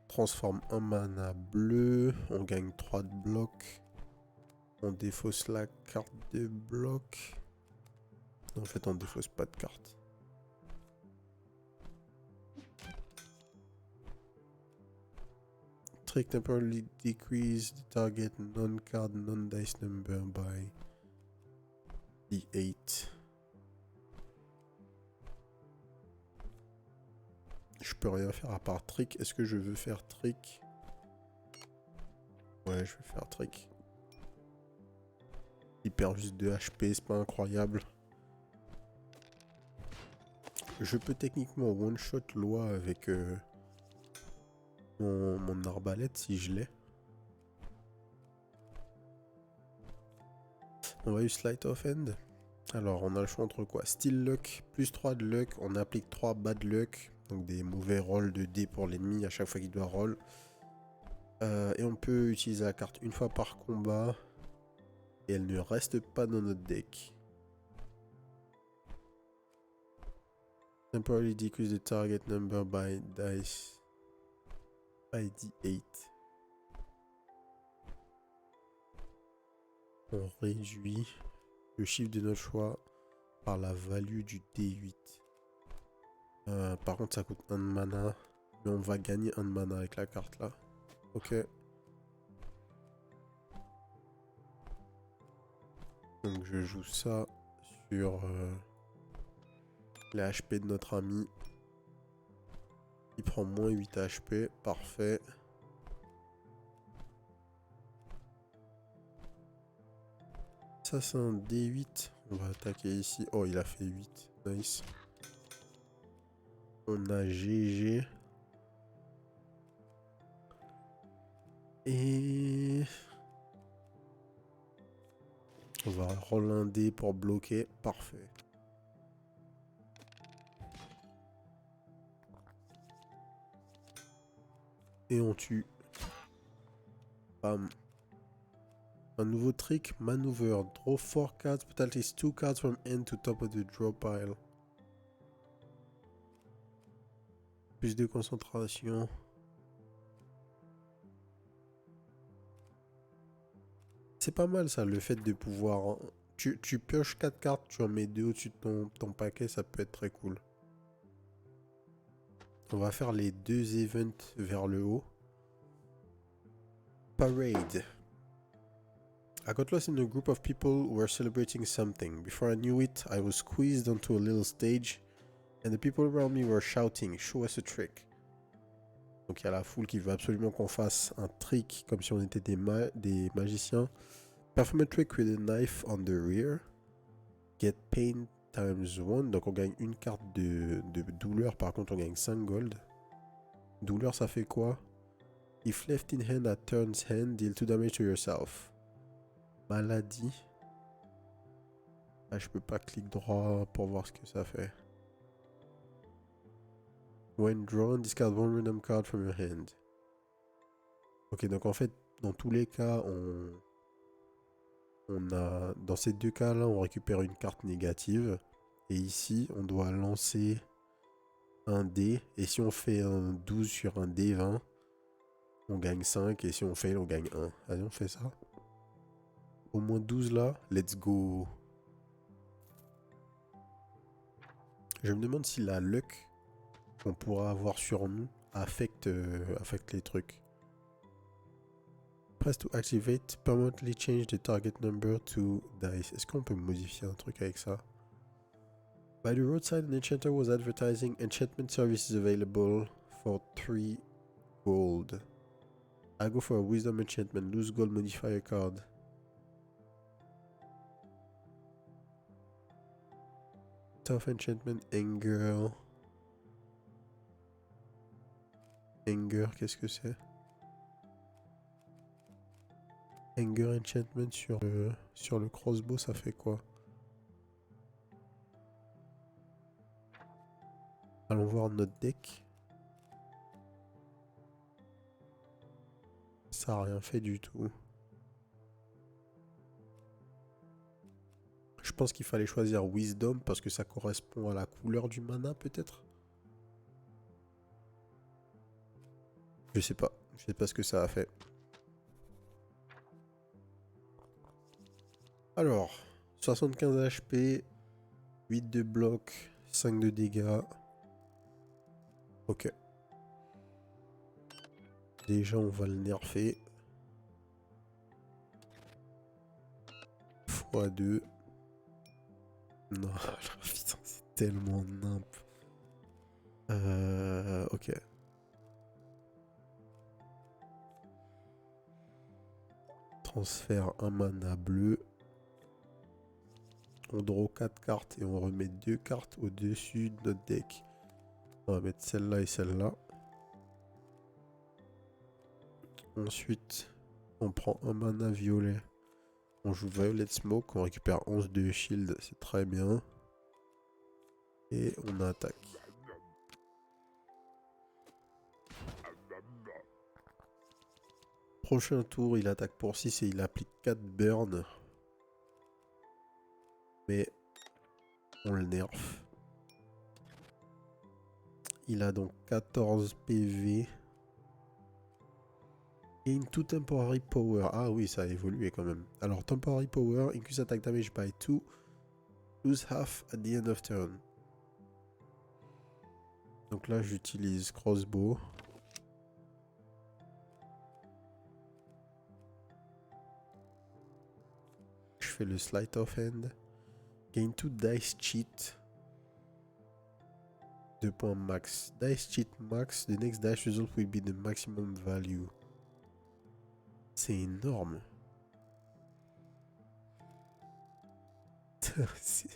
Transforme un mana bleu. On gagne 3 de bloc. On défausse la carte de bloc. En fait, on défausse pas de carte. Trick temporarily decrease the target non-card, non-dice number by D8. Je peux rien faire à part trick. Est-ce que je veux faire trick? Ouais, je vais faire trick. Il perd juste 2 HP, c'est pas incroyable. je peux techniquement one-shot Loi avec mon arbalète si je l'ai. On va use Sleight of Hand. Alors, on a le choix entre quoi? Steel Luck, plus 3 de Luck. On applique 3 Bad Luck. Donc des mauvais rolls de dés pour l'ennemi à chaque fois qu'il doit roll. Et on peut utiliser la carte une fois par combat. Et elle ne reste pas dans notre deck. Temporarily decrease the target number by dice by D8. On réduit le chiffre de notre choix par la value du D8. Par contre, ça coûte 1 de mana. Mais on va gagner 1 de mana avec la carte là. Ok. Donc je joue ça sur les HP de notre ami. Il prend moins 8 HP. Parfait. Ça c'est un D8. On va attaquer ici. Oh, il a fait 8. Nice. On a GG. Et... on va roll un dé pour bloquer. Parfait. Et on tue. Bam. Un nouveau trick, maneuver. Draw 4 cards, put at least 2 cards from end to top of the draw pile. Plus de concentration. C'est pas mal ça, le fait de pouvoir... Tu pioches 4 cartes, tu en mets 2 au-dessus de ton paquet, ça peut être très cool. On va faire les 2 events vers le haut. Parade. I got lost in a group of people who were celebrating something. Before I knew it, I was squeezed onto a little stage and the people around me were shouting, "Show us a trick." Donc il y a la foule qui veut absolument qu'on fasse un trick comme si on était des magiciens. Perform a trick with a knife on the rear. Get pain times 1. Donc on gagne une carte de douleur. Par contre on gagne 5 gold. Douleur ça fait quoi? If left in hand at turn's hand, deal 2 damage to yourself. Maladie. Ah, je peux pas cliquer droit pour voir ce que ça fait. When drawn, discard 1 random card from your hand. Ok, donc en fait, dans tous les cas, on a... dans ces deux cas-là, on récupère une carte négative. Et ici, on doit lancer un dé. Et si on fait un 12 sur un D20, on gagne 5. Et si on fail, on gagne 1. Allez, on fait ça. Au moins 12 là. Let's go. Je me demande si la luck qu'on pourra avoir sur nous affecte les trucs. Press to activate, permanently change the target number to dice. Est-ce qu'on peut modifier un truc avec ça? By the roadside, an enchanter was advertising enchantment services available for 3 gold. I go for a wisdom enchantment, lose gold modifier card. Tough enchantment, anger. Anger, qu'est-ce que c'est? Anger enchantment sur le crossbow, ça fait quoi? Allons voir notre deck. Ça n'a rien fait du tout. Je pense qu'il fallait choisir Wisdom parce que ça correspond à la couleur du mana peut-être. Je sais pas ce que ça a fait. Alors, 75 HP, 8 de bloc, 5 de dégâts. Ok. Déjà, on va le nerfer. x2. Non, putain, c'est tellement nimp. Ok. Transfert un mana bleu. On draw 4 cartes et on remet 2 cartes au-dessus de notre deck. On va mettre celle-là et celle-là. Ensuite, on prend un mana violet. On joue Violet Smoke, on récupère 11 de shield, c'est très bien. Et on attaque. Prochain tour, il attaque pour 6 et il applique 4 burn. Mais on le nerf. Il a donc 14 PV. Gain 2 temporary power. Ah oui, ça a évolué quand même. Alors, temporary power, increase attack damage by 2. Lose half at the end of turn. Donc là, j'utilise crossbow. Je fais le sleight of hand. Gain 2 dice cheat. 2 points max. Dice cheat max. The next dice result will be the maximum value. C'est énorme.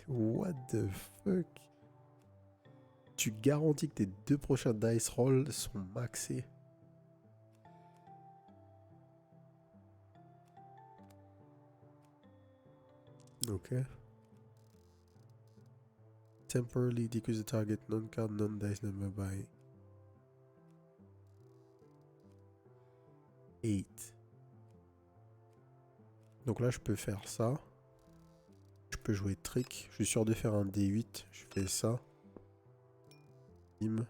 What the fuck? Tu garantis que tes 2 prochains dice rolls sont maxés. Ok. Temporarily decrease the target non-card, non-dice number by 8. Donc là, je peux faire ça. Je peux jouer trick. Je suis sûr de faire un D8. Je fais ça. Bim.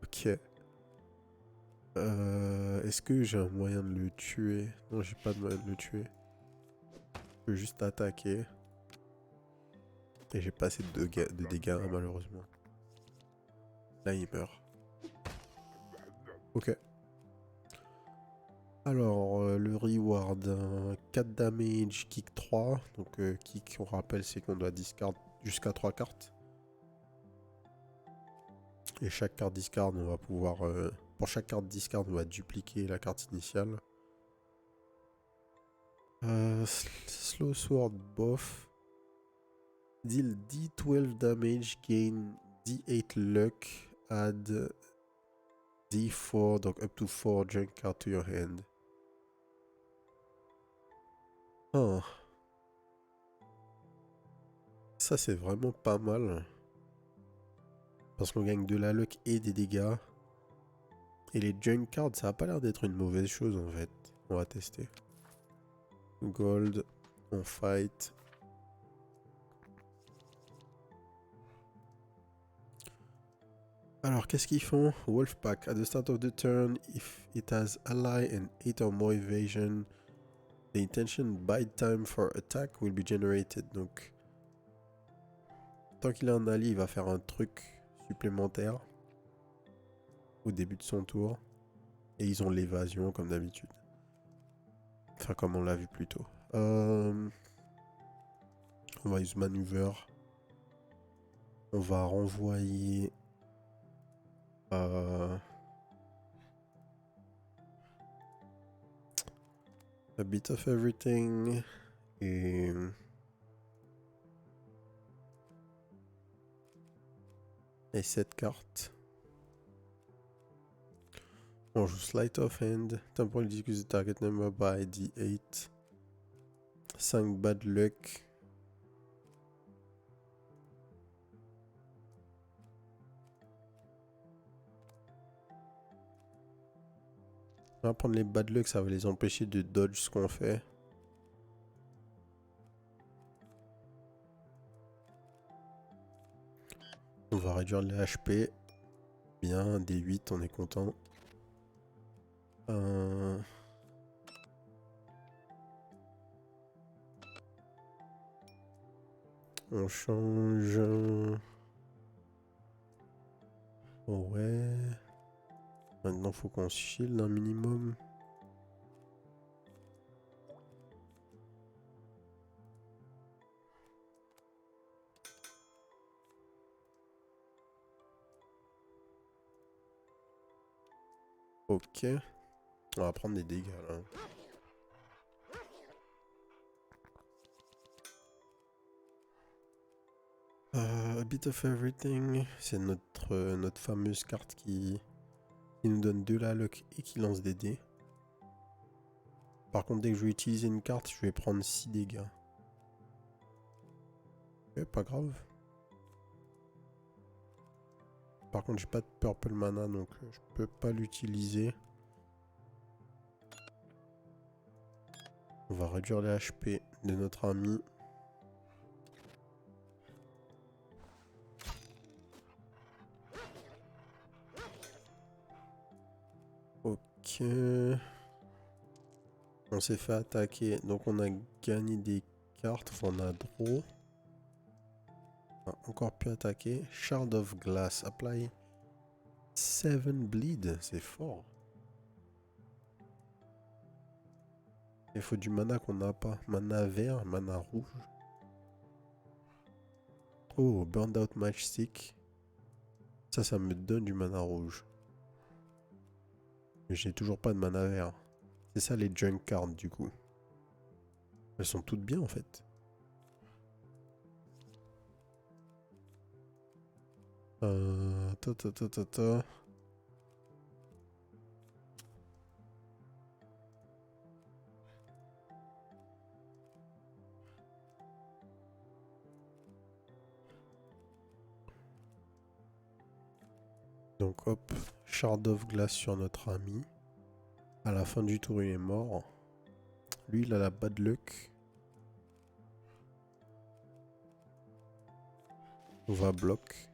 Ok. Est-ce que j'ai un moyen de le tuer? Non, j'ai pas de moyen de le tuer. Je peux juste attaquer. Et j'ai pas assez de dégâts, malheureusement. Là, il meurt. Ok. Alors, le reward, 4 damage, kick 3. Donc, kick, on rappelle, c'est qu'on doit discard jusqu'à 3 cartes. Et chaque carte discard, on va pouvoir... pour chaque carte discard, on va dupliquer la carte initiale. Slow Sword Buff. Deal D12 damage, gain D8 luck, add D4, donc up to 4 junk card to your hand. Oh. Ça c'est vraiment pas mal. Parce qu'on gagne de la luck et des dégâts. Et les junk cards, ça a pas l'air d'être une mauvaise chose en fait. On va tester. Gold, on fight. Alors, qu'est-ce qu'ils font? Wolfpack. At the start of the turn, if it has ally and 8 or more evasion, the intention bide time for attack will be generated. Donc, tant qu'il a un ally, il va faire un truc supplémentaire au début de son tour. Et ils ont l'évasion comme d'habitude. Enfin, comme on l'a vu plus tôt. On va use maneuver. On va renvoyer... a bit of everything. Et... cette carte. On joue Sleight of Hand. Temporarily decrease the target number by D8. 5 bad luck. On va prendre les bad luck, ça va les empêcher de dodge ce qu'on fait. On va réduire les HP. Bien, D8, on est content. On change. Ouais. Maintenant, faut qu'on shield un minimum. Ok. On va prendre des dégâts là. A bit of everything. C'est notre fameuse carte qui nous donne de la luck et qui lance des dés. Par contre, dès que je vais utiliser une carte, je vais prendre 6 dégâts. Ok, pas grave. Par contre, j'ai pas de purple mana, donc je peux pas l'utiliser. On va réduire les HP de notre ami. Ok. On s'est fait attaquer, donc on a gagné des cartes, enfin on a draw. On a encore pu attaquer. Shard of Glass, apply 7 bleed, c'est fort. Il faut du mana qu'on n'a pas. Mana vert, mana rouge. Oh, Burned Out Matchstick. Ça me donne du mana rouge. Mais j'ai toujours pas de mana vert. C'est ça les junk cards du coup. Elles sont toutes bien en fait. Ta ta ta ta ta. Donc hop, Shard of Glass sur notre ami. À la fin du tour, il est mort. Lui, il a la bad luck. On va bloc.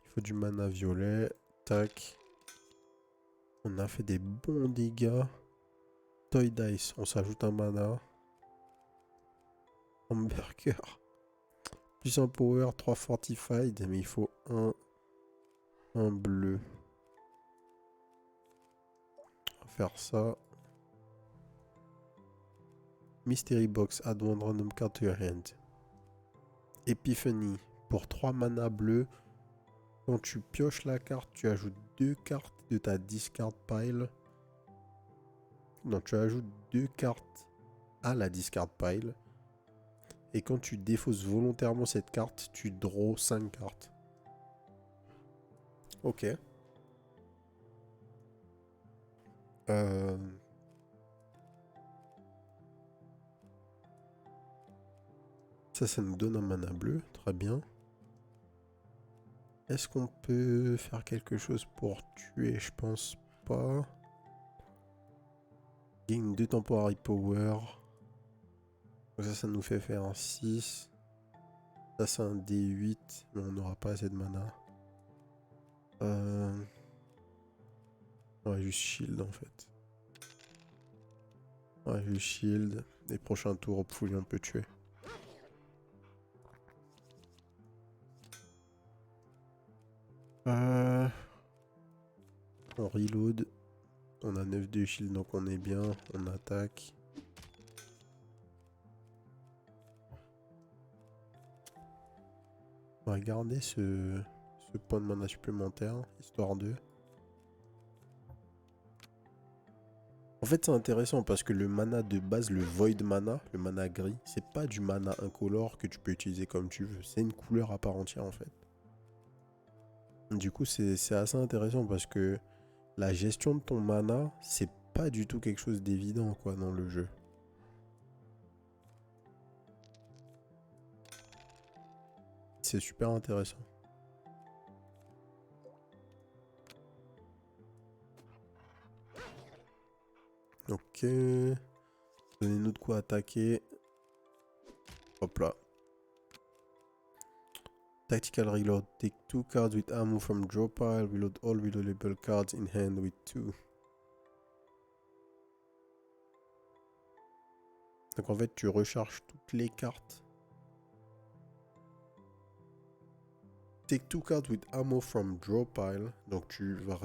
Il faut du mana violet. Tac. On a fait des bons dégâts. Toy Dice, on s'ajoute un mana. Hamburger. Puissant power, 3 fortified, mais il faut un bleu. On va faire ça. Mystery Box, add one random card to your hand. Epiphany, pour 3 mana bleus. Quand tu pioches la carte, tu ajoutes 2 cartes de ta discard pile. Non, tu ajoutes 2 cartes à la discard pile. Et quand tu défausses volontairement cette carte, tu draws 5 cartes. Ok. Ça nous donne un mana bleu. Très bien. Est-ce qu'on peut faire quelque chose pour tuer? Je pense pas. Gain 2 temporary power. Donc ça nous fait faire un 6. Ça, c'est un D8. Mais on n'aura pas assez de mana. On va juste shield en fait. On va juste shield. Les prochains tours, hopefully, on peut tuer. On reload. On a 9 de shield, donc on est bien. On attaque. On va garder ce point de mana supplémentaire, histoire de... En fait, c'est intéressant parce que le mana de base, le Void Mana, le mana gris, c'est pas du mana incolore que tu peux utiliser comme tu veux. C'est une couleur à part entière, en fait. Du coup, c'est assez intéressant parce que la gestion de ton mana, c'est pas du tout quelque chose d'évident, quoi, dans le jeu. C'est super intéressant. Ok. Donnez-nous de quoi attaquer. Hop là. Tactical reload. Take 2 cards with ammo from draw pile. Reload all reloadable cards in hand with 2. Donc en fait, tu recharges toutes les cartes. Take 2 cards with ammo from draw pile. Donc tu vas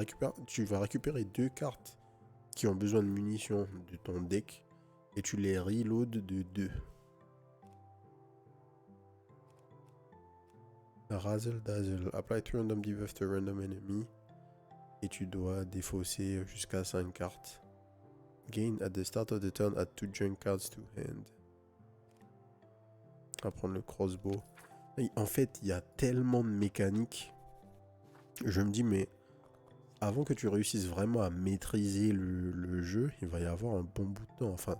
récupérer 2 cartes qui ont besoin de munitions de ton deck et tu les reload de 2. Razzle Dazzle. Apply 3 random debuff to random enemy. Et tu dois défausser jusqu'à 5 cartes. Gain at the start of the turn, add 2 junk cards to hand. On va prendre le crossbow. Et en fait, il y a tellement de mécaniques. Je me dis, mais avant que tu réussisses vraiment à maîtriser le jeu, il va y avoir un bon bout de temps. Enfin,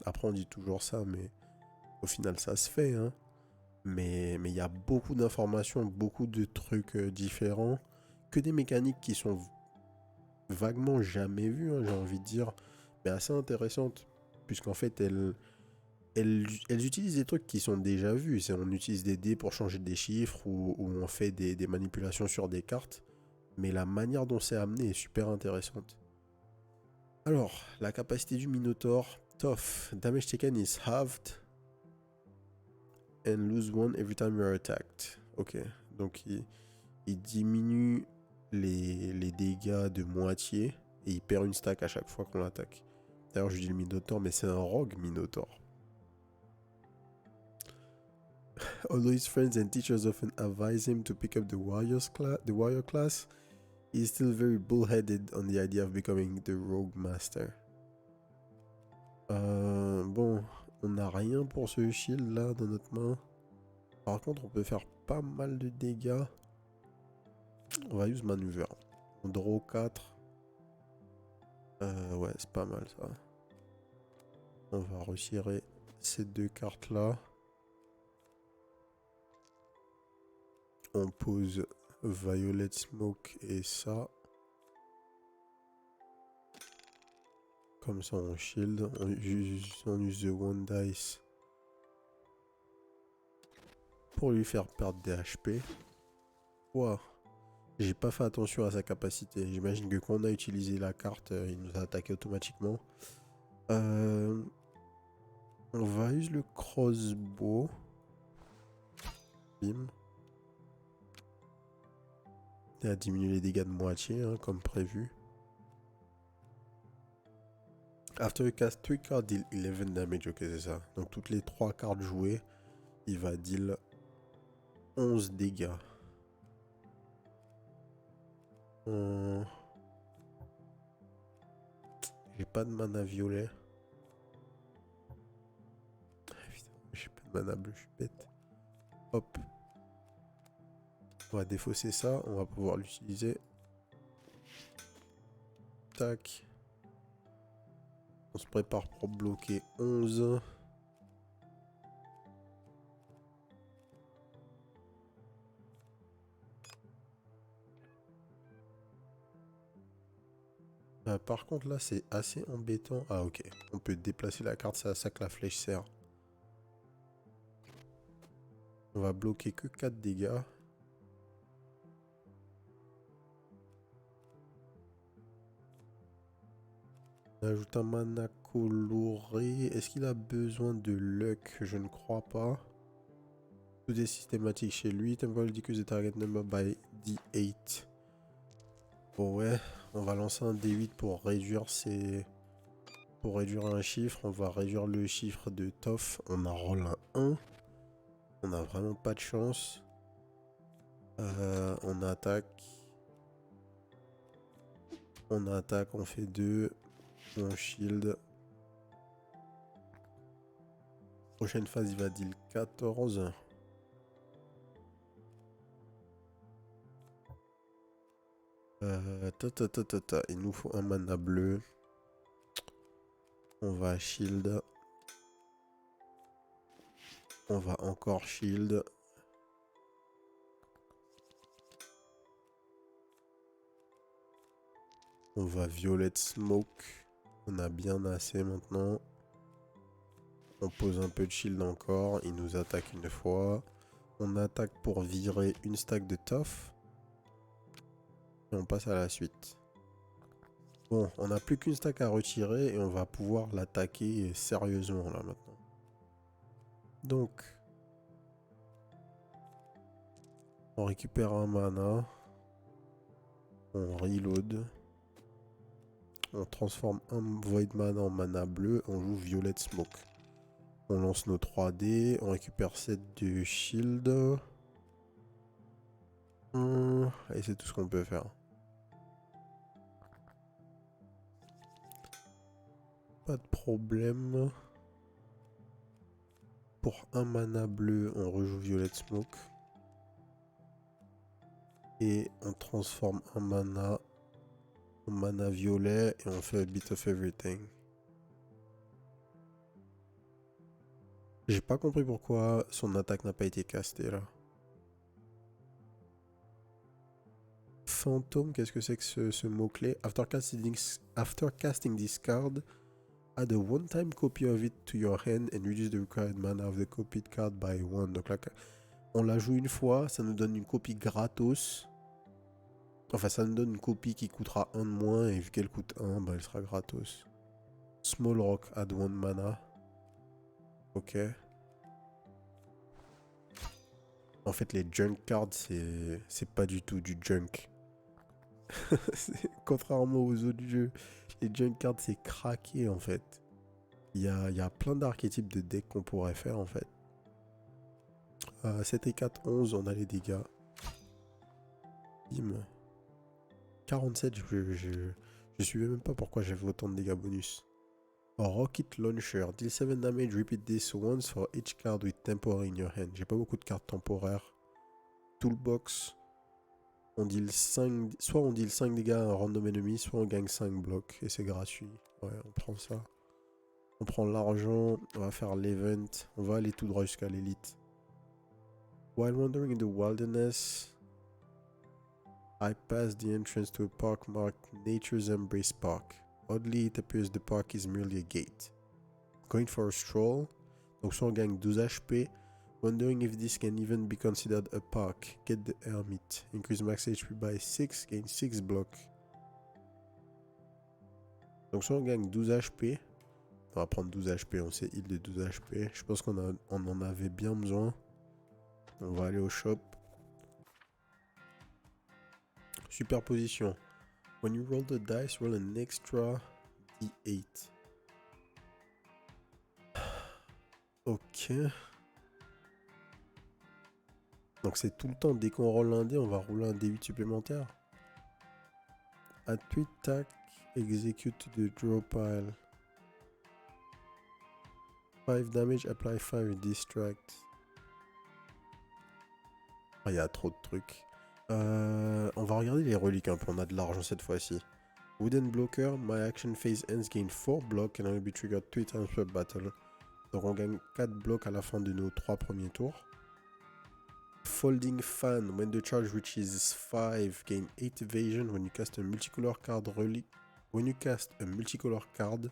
après on dit toujours ça, mais au final ça se fait, hein. Mais il y a beaucoup d'informations, beaucoup de trucs différents, que des mécaniques qui sont vaguement jamais vues, hein, j'ai envie de dire, mais assez intéressantes, puisqu'en fait elles utilisent des trucs qui sont déjà vus. On utilise des dés pour changer des chiffres ou on fait des manipulations sur des cartes, mais la manière dont c'est amené est super intéressante. Alors, la capacité du Minotaur, tough, damage taken is halved and lose 1 every time you are attacked. Ok, donc il diminue les dégâts de moitié et il perd une stack à chaque fois qu'on l'attaque. D'ailleurs, je dis le Minotaur, mais c'est un rogue Minotaur. Although his friends and teachers often advise him to pick up the warrior class, he is still very bullheaded on the idea of becoming the rogue master. Bon, on n'a rien pour ce shield là dans notre main. Par contre, on peut faire pas mal de dégâts. On va use maneuver. On draw 4. Ouais, c'est pas mal ça. On va retirer ces 2 cartes là. On pose Violet Smoke et ça. Comme ça on shield. On use the one dice pour lui faire perdre des HP. Wow. J'ai pas fait attention à sa capacité. J'imagine que quand on a utilisé la carte, il nous a attaqué automatiquement. On va use le crossbow. Bim. Et à diminuer les dégâts de moitié, hein, comme prévu. After you cast 3 cards, deal 11 damage. Ok, c'est ça. Donc toutes les 3 cartes jouées, il va deal 11 dégâts. J'ai pas de mana violet. J'ai pas de mana bleu, je suis bête. Hop. On va défausser ça, on va pouvoir l'utiliser. Tac. On se prépare pour bloquer 11. Par contre là c'est assez embêtant. Ah ok, on peut déplacer la carte, c'est à ça que la flèche sert. On va bloquer que 4 dégâts. On ajoute un mana coloré. Est-ce qu'il a besoin de luck? Je ne crois pas. Tout est systématique chez lui. Temporarily decrease the target number by D8. Bon ouais, on va lancer un D8 pour réduire un chiffre. On va réduire le chiffre de Toff. On en roll un 1. On a vraiment pas de chance. On attaque. On fait 2. On shield. Prochaine phase, il va deal 14. Il nous faut un mana bleu. On va shield. On va encore shield. On va violet smoke. On a bien assez maintenant. On pose un peu de shield encore. Il nous attaque une fois. On attaque pour virer une stack de tough. Et on passe à la suite. Bon, on n'a plus qu'une stack à retirer et on va pouvoir l'attaquer sérieusement là maintenant. Donc, On récupère un mana. On reload. On transforme un Void Mana en mana bleu. On joue Violet Smoke. On lance nos 3D. On récupère 7 de shield. Et c'est tout ce qu'on peut faire. Pas de problème. Pour un mana bleu, on rejoue Violet Smoke. Et on transforme un mana en mana violet et on fait a bit of everything. J'ai pas compris pourquoi son attaque n'a pas été castée là. Fantôme, qu'est-ce que c'est que ce mot-clé? After casting this card, add a one-time copy of it to your hand and reduce the required mana of the copied card by 1. Donc là, on la joue une fois, ça nous donne une copie gratos. Enfin, ça nous donne une copie qui coûtera 1 de moins, et vu qu'elle coûte 1, bah, elle sera gratos. Small Rock, add 1 mana. Ok. En fait, les junk cards, c'est pas du tout du junk. Contrairement aux autres jeux, les junk cards, c'est craqué en fait. Il y a plein d'archétypes de decks qu'on pourrait faire en fait. 7 et 4, 11, on a les dégâts. Bim. 47, je suivais même pas pourquoi j'avais autant de dégâts bonus. Rocket Launcher, deal 7 damage, repeat this once for each card with temporary in your hand. J'ai pas beaucoup de cartes temporaires. Toolbox, on deal 5, soit on deal 5 dégâts à un random ennemi, soit on gagne 5 blocs et c'est gratuit. Ouais, on prend ça. On prend l'argent, on va faire l'event, on va aller tout droit jusqu'à l'élite. While wandering in the wilderness, I passed the entrance to a park marked Nature's Embrace Park. Oddly, it appears the park is merely a gate. Going for a stroll, donc soit on gagne 12 HP. Wondering if this can even be considered a park. Get the Hermit. Increase max HP by 6, gain 6 blocks. Donc soit on gagne 12 HP. On va prendre 12 HP, on sait heal de 12 HP. Je pense qu'on en avait bien besoin. On va aller au shop. Superposition. When you roll the dice, roll an extra D8. Ok. Donc c'est tout le temps, dès qu'on roll un dé, on va rouler un D8 supplémentaire. At 3 tac, execute the draw pile. 5 damage, apply 5 distract. Il y a trop de trucs. On va regarder les reliques un peu, on a de l'argent cette fois-ci. Wooden blocker, my action phase ends, gain 4 blocks and I will be triggered 3 times per battle. Donc on gagne 4 blocs à la fin de nos 3 premiers tours. Folding fan, when the charge reaches 5, gain 8 evasion when you cast a multicolor card relic. When you cast a multicolor card,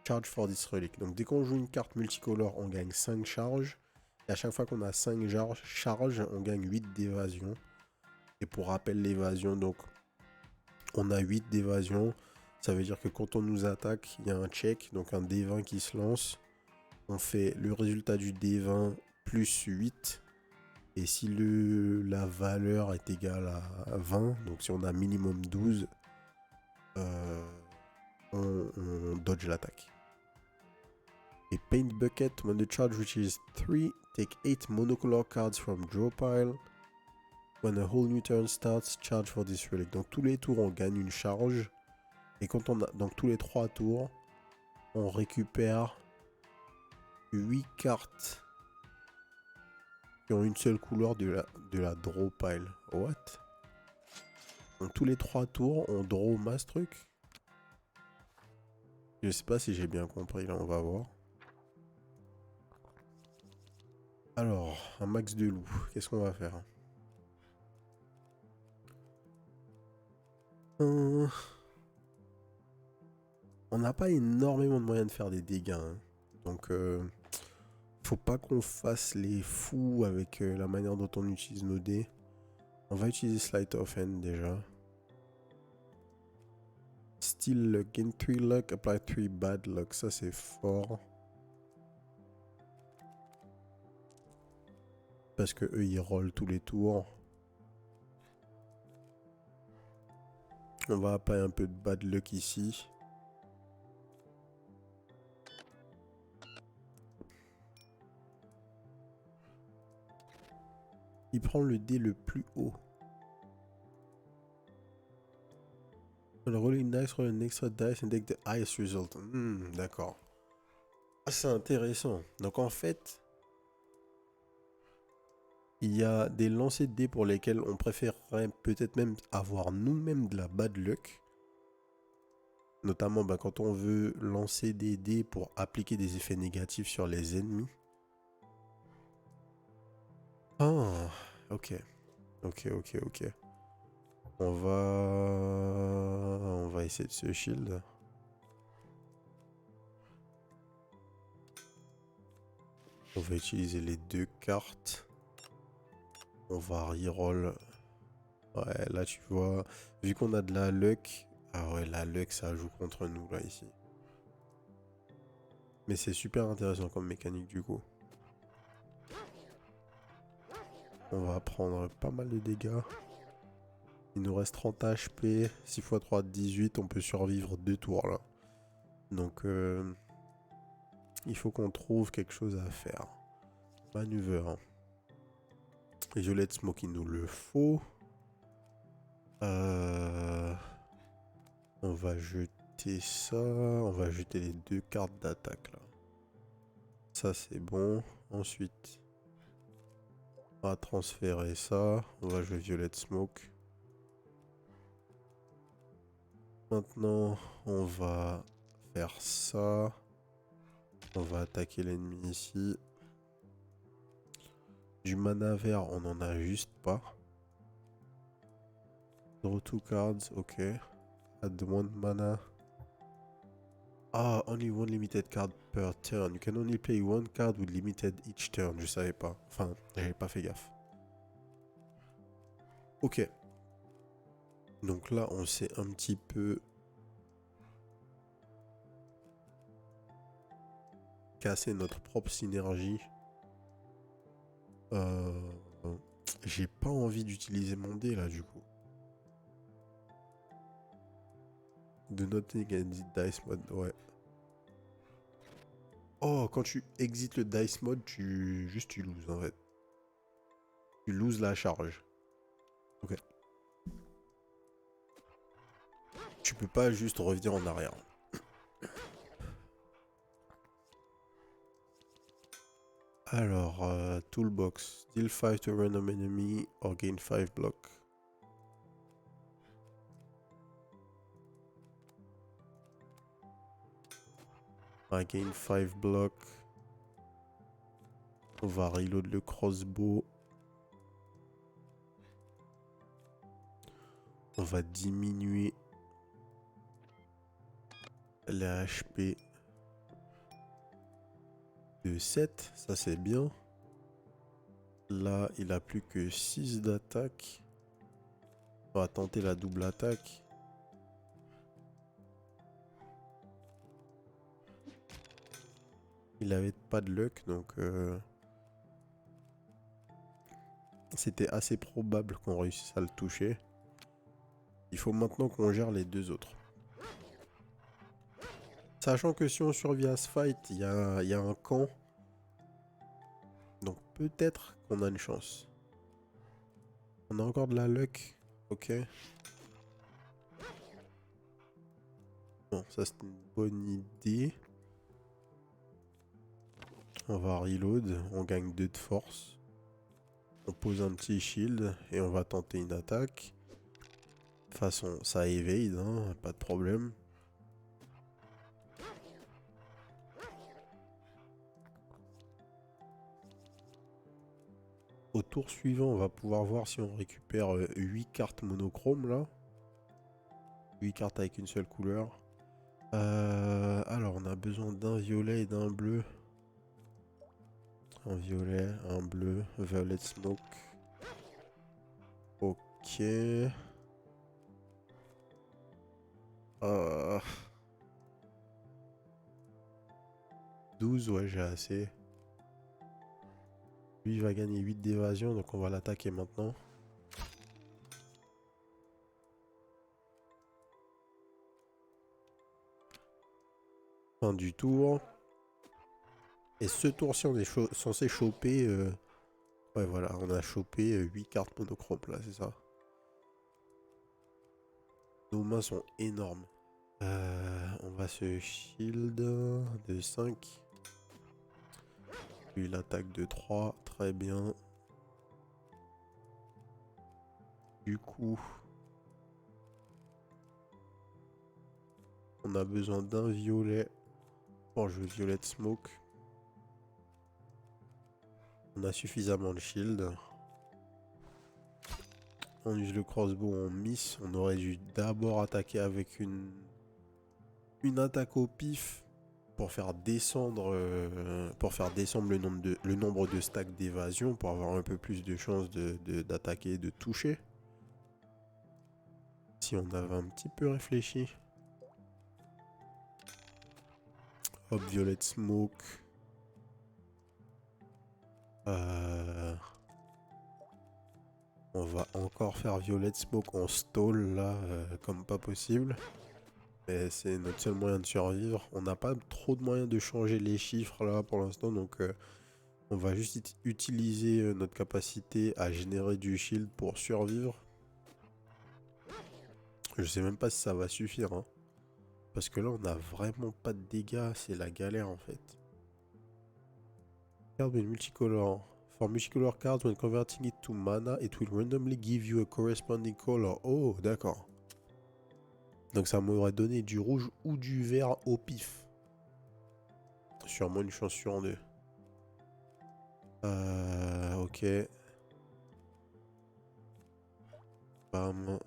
charge for this relic. Donc dès qu'on joue une carte multicolore, on gagne 5 charges. Et à chaque fois qu'on a 5 charges, on gagne 8 d'évasion. Et pour rappel, l'évasion, donc on a 8 d'évasion. Ça veut dire que quand on nous attaque, il y a un check, donc un D20 qui se lance. On fait le résultat du D20 plus 8. Et si la valeur est égale à 20, donc si on a minimum 12, on dodge l'attaque. Et Paint Bucket, when the charge reaches 3, take 8 monocolor cards from draw pile. When a whole new turn starts, charge for this relic. Donc tous les tours, on gagne une charge. Et quand on a, donc tous les 3 tours, on récupère 8 cartes qui ont une seule couleur de la draw pile. What? Donc tous les 3 tours, on draw masse truc. Je sais pas si j'ai bien compris, là on va voir. Alors, un max de loup, qu'est-ce qu'on va faire? On n'a pas énormément de moyens de faire des dégâts. Hein. Donc, faut pas qu'on fasse les fous avec la manière dont on utilise nos dés. On va utiliser Sleight of Hand déjà. Steal luck, gain 3 luck, apply 3 bad luck. Ça c'est fort. Parce que eux ils rollent tous les tours. On va appeler un peu de bad luck ici. Il prend le dé le plus haut. On rolling dice, roll an extra dice and take the highest result. D'accord. Ah, c'est intéressant. Donc en fait, il y a des lancers de dés pour lesquels on préférerait peut-être même avoir nous-mêmes de la bad luck. Notamment quand on veut lancer des dés pour appliquer des effets négatifs sur les ennemis. Ah, ok. Ok. On va essayer de se shield. On va utiliser les deux cartes. On va reroll. Ouais, là tu vois, vu qu'on a de la luck. Ah ouais, la luck ça joue contre nous là ici. Mais c'est super intéressant comme mécanique du coup. On va prendre pas mal de dégâts. Il nous reste 30 HP. 6 x 3, 18. On peut survivre 2 tours là. Donc il faut qu'on trouve quelque chose à faire. Manœuvre. Violet Smoke, il nous le faut. On va jeter ça. On va jeter les deux cartes d'attaque là. Ça c'est bon. Ensuite, on va transférer ça. On va jouer Violet Smoke. Maintenant, on va faire ça. On va attaquer l'ennemi ici. Du mana vert, on n'en a juste pas. Draw 2 cards, ok. Add 1 mana. Ah, only one limited card per turn. You can only play one card with limited each turn. Je savais pas. Enfin, j'avais pas fait gaffe. Ok. Donc là, on s'est un petit peu cassé notre propre synergie. J'ai pas envie d'utiliser mon dé là du coup. Do not exit dice mode, ouais. Oh, quand tu exit le dice mode, tu loses en fait. Tu loses la charge. Ok. Tu peux pas juste revenir en arrière. Alors, toolbox. Deal 5 to a random enemy or gain 5 block. I gain 5 block. On va reload le crossbow. On va diminuer les HP de 7. Ça, c'est bien. Là, il a plus que 6 d'attaque. On va tenter la double attaque. Il avait pas de luck, donc c'était assez probable qu'on réussisse à le toucher. Il faut maintenant qu'on gère les deux autres. Sachant que si on survit à ce fight, il y a un camp. Donc peut-être qu'on a une chance. On a encore de la luck. Ok. Bon, ça c'est une bonne idée. On va reload. On gagne 2 de force. On pose un petit shield et on va tenter une attaque. De toute façon, ça evade, hein, pas de problème. Au tour suivant, on va pouvoir voir si on récupère 8 cartes monochromes là. 8 cartes avec une seule couleur. Alors, on a besoin d'un violet et d'un bleu. Un violet, un bleu, violet smoke. Ok. 12, ouais, j'ai assez. Lui il va gagner 8 d'évasion, donc on va l'attaquer maintenant. Fin du tour. Et ce tour-ci, on est censé choper... Ouais, voilà, on a chopé 8 cartes monochromes, là, c'est ça. Nos mains sont énormes. On va se shield de 5. Lui, l'attaque de 3. Très bien. Du coup... On a besoin d'un violet pour jouer violet smoke. On a suffisamment de shield. On use le crossbow, on miss. On aurait dû d'abord attaquer avec une attaque au pif pour faire descendre, le nombre de stacks d'évasion pour avoir un peu plus de chances d'attaquer et de toucher. Si on avait un petit peu réfléchi. Hop, violet smoke. On va encore faire violet smoke en stall là, comme pas possible. Mais c'est notre seul moyen de survivre. On n'a pas trop de moyens de changer les chiffres là pour l'instant, donc on va juste utiliser notre capacité à générer du shield pour survivre. Je sais même pas si ça va suffire, hein. Parce que là on a vraiment pas de dégâts, c'est la galère en fait. Card with multicolor. For multicolor cards, when converting it to mana, it will randomly give you a corresponding color. Oh, d'accord. Donc ça m'aurait donné du rouge ou du vert au pif. Sûrement une chance sur deux. Ok. Bam.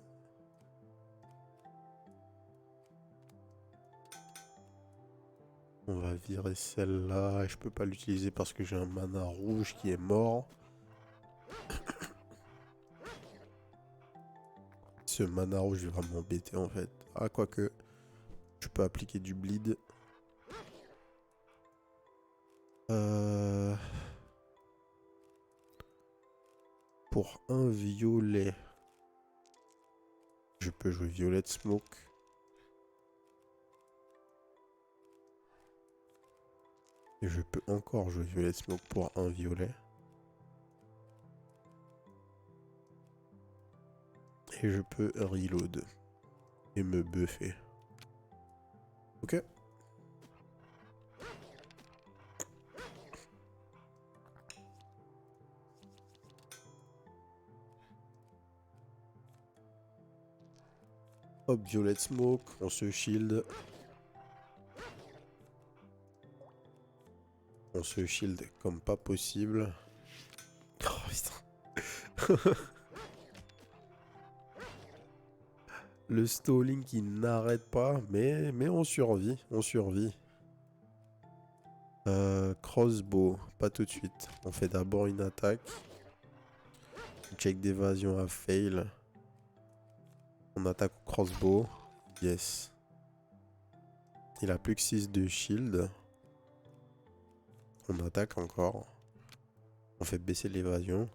On va virer celle-là. Je peux pas l'utiliser parce que j'ai un mana rouge qui est mort. Ce mana rouge va m'embêter en fait. Ah, quoique. Je peux appliquer du bleed. Pour un violet. Je peux jouer violet smoke. Et je peux encore jouer violet smoke pour un violet. Et je peux reload. Et me buffer. Ok. Hop, violet smoke. On se shield. On se shield comme pas possible. Oh putain. Le stalling qui n'arrête pas, mais on survit, on survit. Crossbow, pas tout de suite. On fait d'abord une attaque. Check d'évasion à fail. On attaque au crossbow. Yes. Il a plus que 6 de shield. On attaque encore. On fait baisser l'évasion.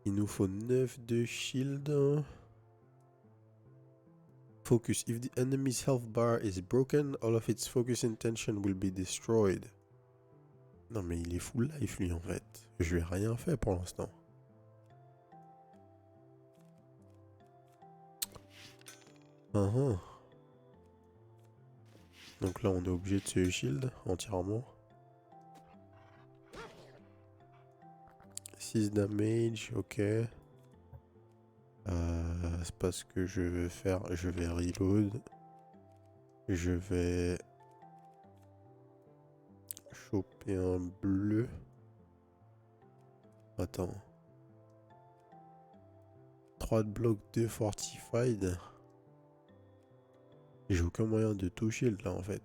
Il nous faut 9 de shield. Focus. If the enemy's health bar is broken, all of its focus intention will be destroyed. Non mais il est full life lui en fait. Je lui ai rien fait pour l'instant. Donc là on est obligé de se shield entièrement. 6 damage, ok. C'est pas ce que je veux faire. Je vais reload. Je vais choper un bleu. Attends. 3 de bloc, 2 fortified. J'ai aucun moyen de tout shield là en fait.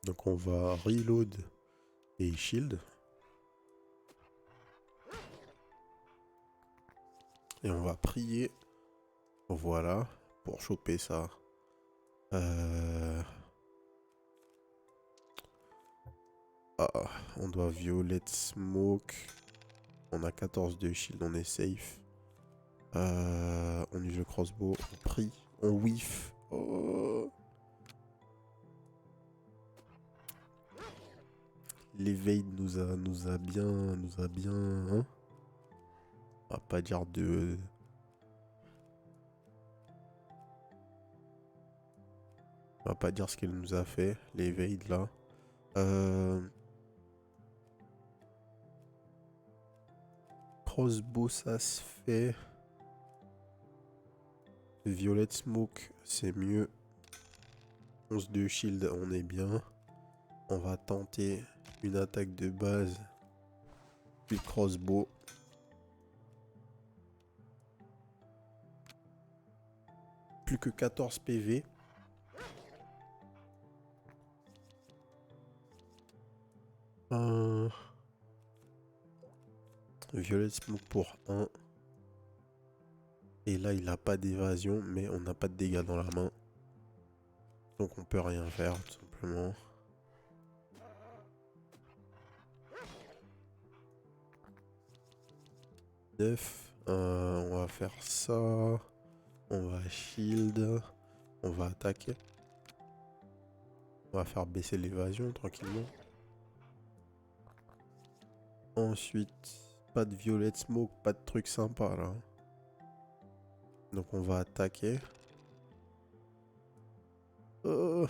Donc on va reload et shield. Et on va prier. Voilà. Pour choper ça. Ah, on doit Violet Smoke. On a 14 de shield, on est safe. On use le crossbow, on prie, on whiff. Oh. L'éveil nous a bien, hein. On va pas dire de... On va pas dire ce qu'elle nous a fait, l'éveil là. Crossbow, ça se fait. Violet Smoke, c'est mieux. 11 de shield, on est bien. On va tenter une attaque de base. Puis crossbow. Plus que 14 PV. Violet Smoke pour 1. Et là, il n'a pas d'évasion, mais on n'a pas de dégâts dans la main. Donc on peut rien faire, tout simplement. On va faire ça. On va shield. On va attaquer. On va faire baisser l'évasion tranquillement. Ensuite, pas de violet smoke, pas de truc sympa là. Donc on va attaquer. On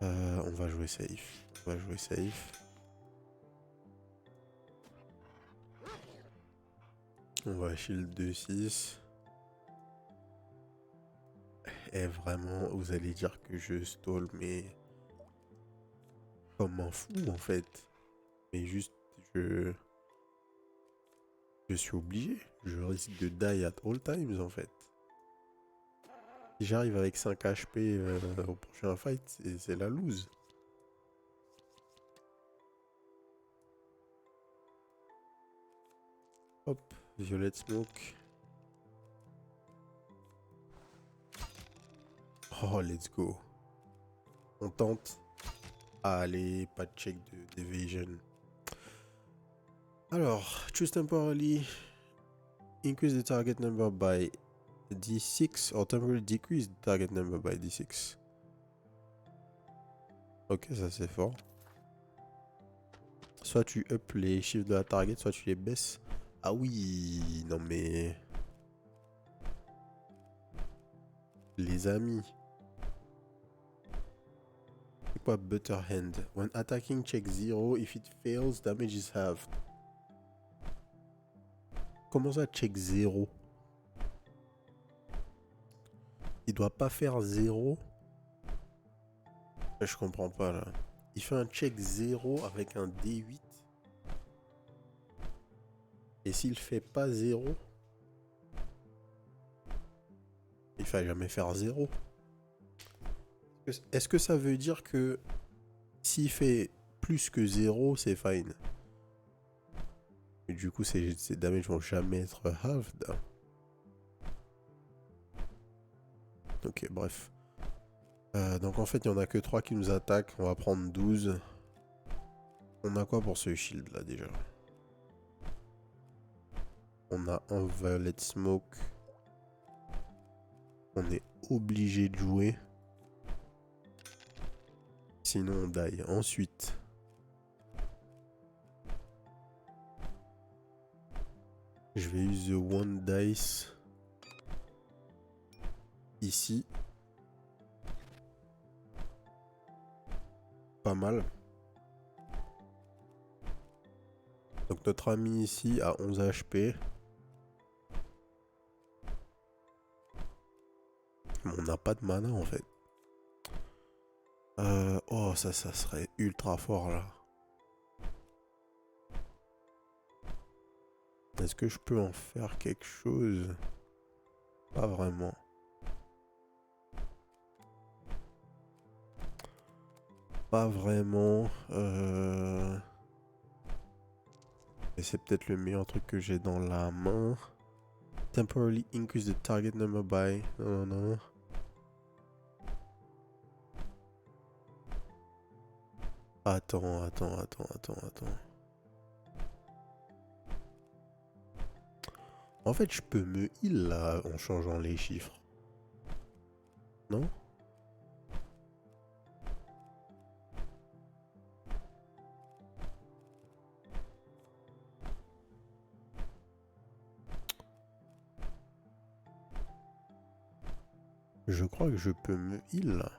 va jouer safe. On va jouer safe. On va shield 2-6. Et vraiment, vous allez dire que je stall, mais comme un fou en fait. Mais juste, je suis obligé. Je risque de die at all times en fait. Si j'arrive avec 5 HP au prochain fight, c'est la lose. Hop, violet smoke. Oh, let's go. On tente. Allez, pas de check d'evasion. Alors, choose temporarily. Increase the target number by D6 or temporarily decrease the target number by D6. Ok, ça c'est fort. Soit tu up les chiffres de la target, soit tu les baisses. Ah oui, non mais... Les amis. C'est quoi Butter Hand? When attacking, check 0. If it fails, damage is halved. Comment ça, check 0? Il doit pas faire 0. Je comprends pas là. Il fait un check 0 avec un D8. Et s'il fait pas 0, il fallait jamais faire 0. Est-ce que ça veut dire que s'il fait plus que 0, c'est fine? Et du coup, ces damages vont jamais être halved. Ok, bref. Donc en fait, il n'y en a que 3 qui nous attaquent. On va prendre 12. On a quoi pour ce shield là déjà? On a un violet smoke. On est obligé de jouer. Sinon on die. Ensuite. Je vais use the one dice. Ici. Pas mal. Donc notre ami ici a 11 HP. Mais on n'a pas de mana en fait. Oh ça serait ultra fort là. Est-ce que je peux en faire quelque chose? Pas vraiment. Pas vraiment. Et c'est peut-être le meilleur truc que j'ai dans la main. Temporarily increase the target number by... Non. Attends. En fait, je peux me heal là en changeant les chiffres. Non? Je crois que je peux me heal là.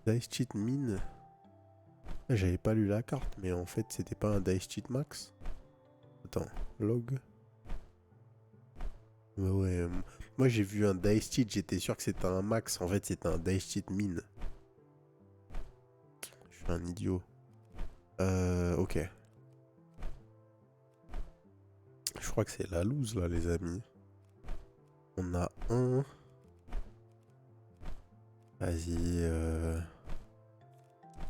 Dice cheat mine. J'avais pas lu la carte, mais en fait, c'était pas un dice cheat max. Attends, log. Ouais, moi j'ai vu un dice cheat, j'étais sûr que c'était un max. En fait, c'était un dice cheat mine. Je suis un idiot. Ok. Je crois que c'est la loose là, les amis. On a un. Vas-y.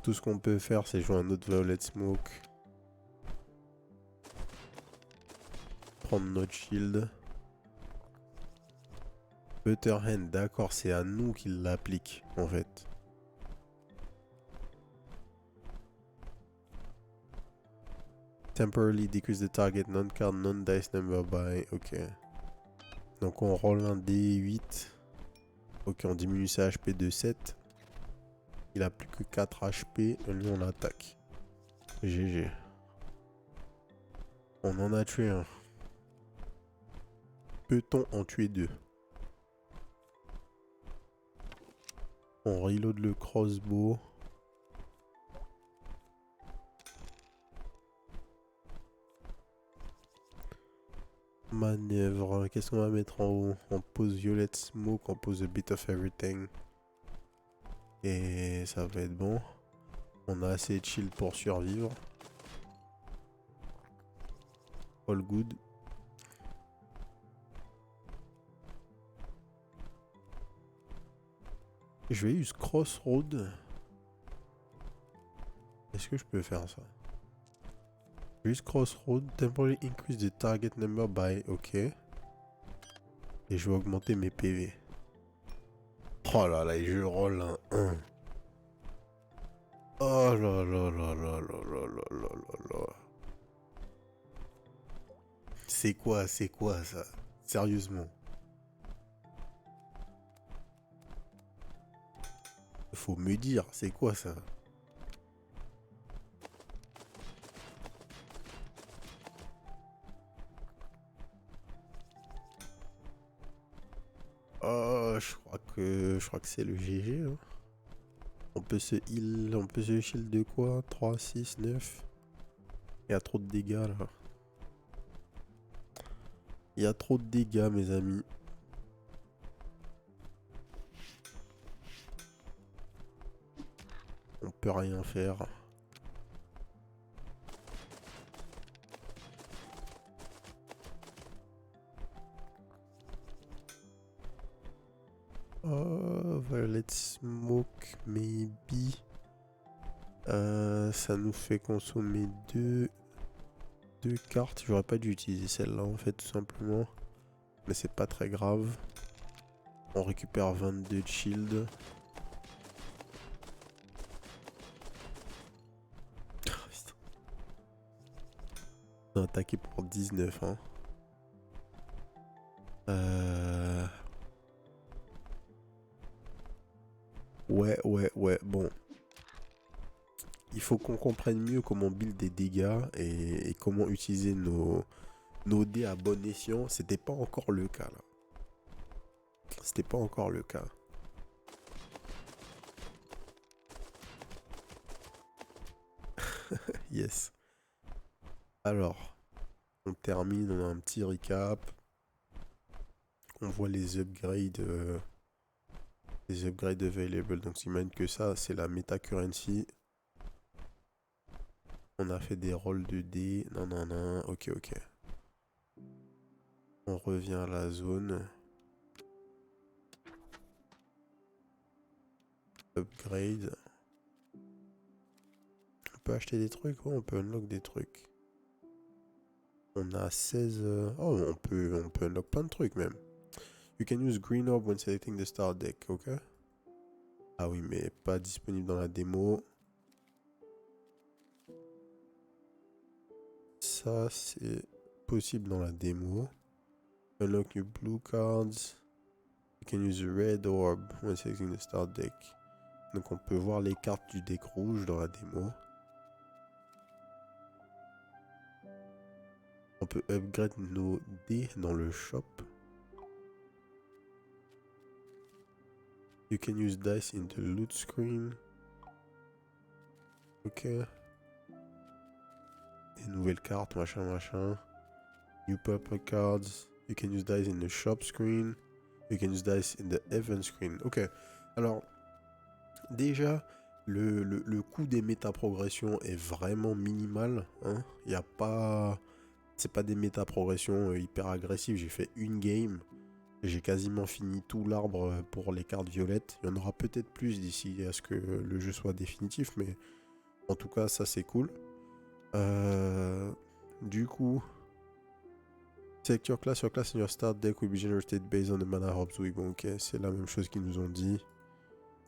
Tout ce qu'on peut faire, c'est jouer un autre Violet Smoke. Prendre notre shield. Butterhand, d'accord, c'est à nous qu'il l'applique, en fait. Temporarily decrease the target non-card, non-dice number by... Ok. Donc on roll un D8. Ok, on diminue sa HP de 7. Il a plus que 4 HP. Lui, on attaque. GG. On en a tué un. Peut-on en tuer deux? On reload le crossbow. Manœuvre. Qu'est-ce qu'on va mettre en haut? On pose Violet Smoke, on pose a bit of everything. Et ça va être bon. On a assez de shield pour survivre. All good. Je vais use Crossroad. Est-ce que je peux faire ça? Use Crossroad. Temporarily increase the target number by... Ok. Et je vais augmenter mes PV. Oh là là, et je roll un 1. Oh là là là là là là là là là là. C'est quoi ça? Sérieusement. Faut me dire, c'est quoi ça? Oh, je crois que c'est le GG. Hein. On peut se heal, on peut se shield de quoi? 3, 6, 9. Il y a trop de dégâts là. Il y a trop de dégâts, mes amis. On peut rien faire. Oh, Violet Smoke, maybe. Ça nous fait consommer deux cartes. J'aurais pas dû utiliser celle-là en fait, tout simplement. Mais c'est pas très grave. On récupère 22 de shield. On a attaqué pour 19. Hein. Ouais. Bon. Il faut qu'on comprenne mieux comment build des dégâts et comment utiliser nos dés à bon escient. C'était pas encore le cas là. C'était pas encore le cas. Yes. Alors, on termine, on a un petit recap. On voit les upgrades available. Donc j'imagine que ça, c'est la meta currency. On a fait des rolls de dés. Non. Ok. On revient à la zone. Upgrade. On peut acheter des trucs, ouais, on peut unlock des trucs. On a 16... Oh, on peut unlock plein de trucs même. You can use green orb when selecting the star deck, ok? Ah oui, mais pas disponible dans la démo. Ça, c'est possible dans la démo. Unlock your blue cards. You can use the red orb when selecting the start deck. Donc on peut voir les cartes du deck rouge dans la démo. On peut upgrade nos dés dans le shop. You can use dice in the loot screen. Ok. Des nouvelles cartes, machin, machin. New purple cards. You can use dice in the shop screen. You can use dice in the event screen. Ok. Alors, déjà, le coût des méta-progressions est vraiment minimal. Hein. Il n'y a pas... C'est pas des méta-progressions hyper agressives. J'ai fait une game. J'ai quasiment fini tout l'arbre pour les cartes violettes. Il y en aura peut-être plus d'ici à ce que le jeu soit définitif. Mais en tout cas, ça c'est cool. Du coup... Select your class in your start deck will be generated based on the mana orbs. Oui, bon, ok, c'est la même chose qu'ils nous ont dit.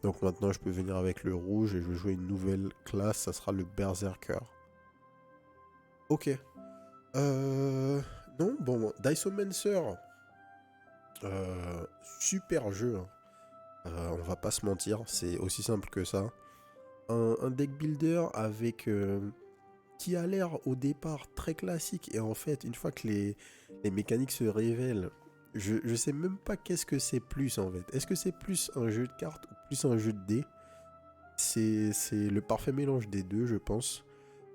Donc maintenant, je peux venir avec le rouge et je vais jouer une nouvelle classe. Ça sera le Berserker. Ok. Non, bon, Diceomancer. Super jeu. Hein. On va pas se mentir, c'est aussi simple que ça. Un deck builder avec... qui a l'air au départ très classique et en fait une fois que les mécaniques se révèlent, je sais même pas qu'est-ce que c'est plus en fait. Est-ce que c'est plus un jeu de cartes ou plus un jeu de dés? C'est le parfait mélange des deux, je pense.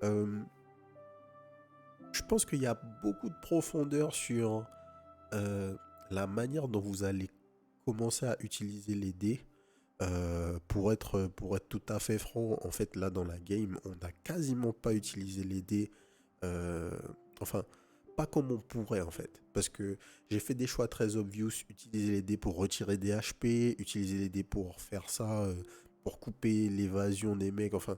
Je pense qu'il y a beaucoup de profondeur sur la manière dont vous allez commencer à utiliser les dés. Pour être tout à fait franc, en fait là dans la game, on n'a quasiment pas utilisé les dés. Enfin, pas comme on pourrait en fait. Parce que j'ai fait des choix très obvious. Utiliser les dés pour retirer des HP, utiliser les dés pour faire ça, pour couper l'évasion des mecs. Enfin,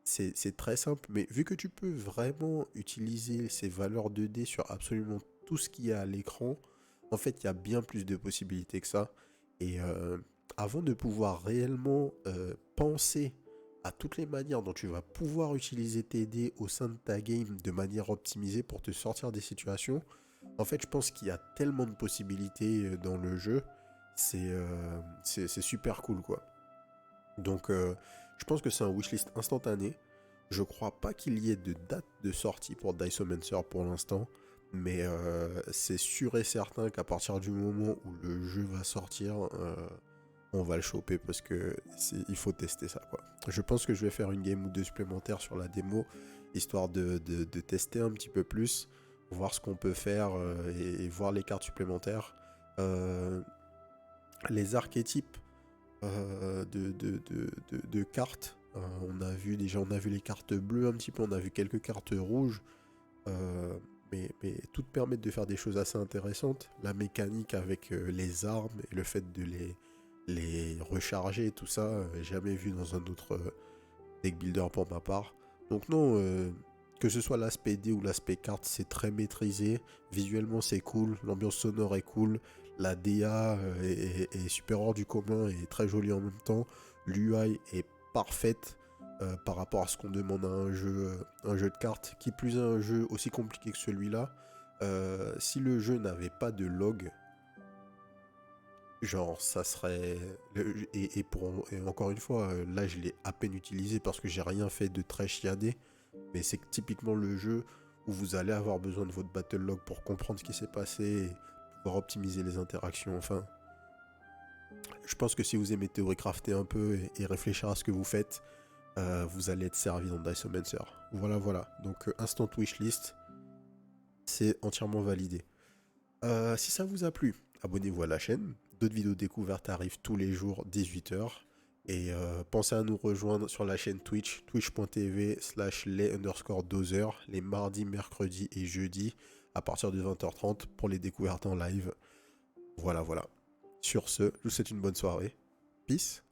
c'est très simple. Mais vu que tu peux vraiment utiliser ces valeurs de dés sur absolument tout ce qu'il y a à l'écran, en fait, il y a bien plus de possibilités que ça. Et avant de pouvoir réellement penser à toutes les manières dont tu vas pouvoir utiliser tes dés au sein de ta game de manière optimisée pour te sortir des situations, en fait, je pense qu'il y a tellement de possibilités dans le jeu. C'est super cool, quoi. Donc, je pense que c'est un wishlist instantané. Je crois pas qu'il y ait de date de sortie pour Diceomancer pour l'instant. Mais c'est sûr et certain qu'à partir du moment où le jeu va sortir, on va le choper parce que il faut tester ça, quoi. Je pense que je vais faire une game ou deux supplémentaires sur la démo, histoire de tester un petit peu plus, voir ce qu'on peut faire et voir les cartes supplémentaires. Les archétypes de cartes. On a vu les cartes bleues un petit peu, on a vu quelques cartes rouges. Mais toutes permettent de faire des choses assez intéressantes. La mécanique avec les armes et le fait de les recharger, tout ça, jamais vu dans un autre deck builder pour ma part. Donc non, que ce soit l'aspect dé ou l'aspect carte, c'est très maîtrisé. Visuellement, c'est cool. L'ambiance sonore est cool. La DA est super hors du commun et très jolie en même temps. L'UI est parfaite par rapport à ce qu'on demande à un jeu de cartes. Qui plus est un jeu aussi compliqué que celui-là. Si le jeu n'avait pas de log, genre ça serait... Et encore une fois, là je l'ai à peine utilisé parce que j'ai rien fait de très chiadé. Mais c'est typiquement le jeu où vous allez avoir besoin de votre battle log pour comprendre ce qui s'est passé et pouvoir optimiser les interactions. Enfin, je pense que si vous aimez théorie-crafter un peu et réfléchir à ce que vous faites, vous allez être servi dans Diceomancer. Voilà. Donc instant wishlist, c'est entièrement validé. Si ça vous a plu, abonnez-vous à la chaîne. D'autres vidéos découvertes arrivent tous les jours 18h. Et pensez à nous rejoindre sur la chaîne Twitch, twitch.tv/les_dozers, les mardis, mercredis et jeudis à partir de 20h30 pour les découvertes en live. Voilà. Sur ce, je vous souhaite une bonne soirée. Peace.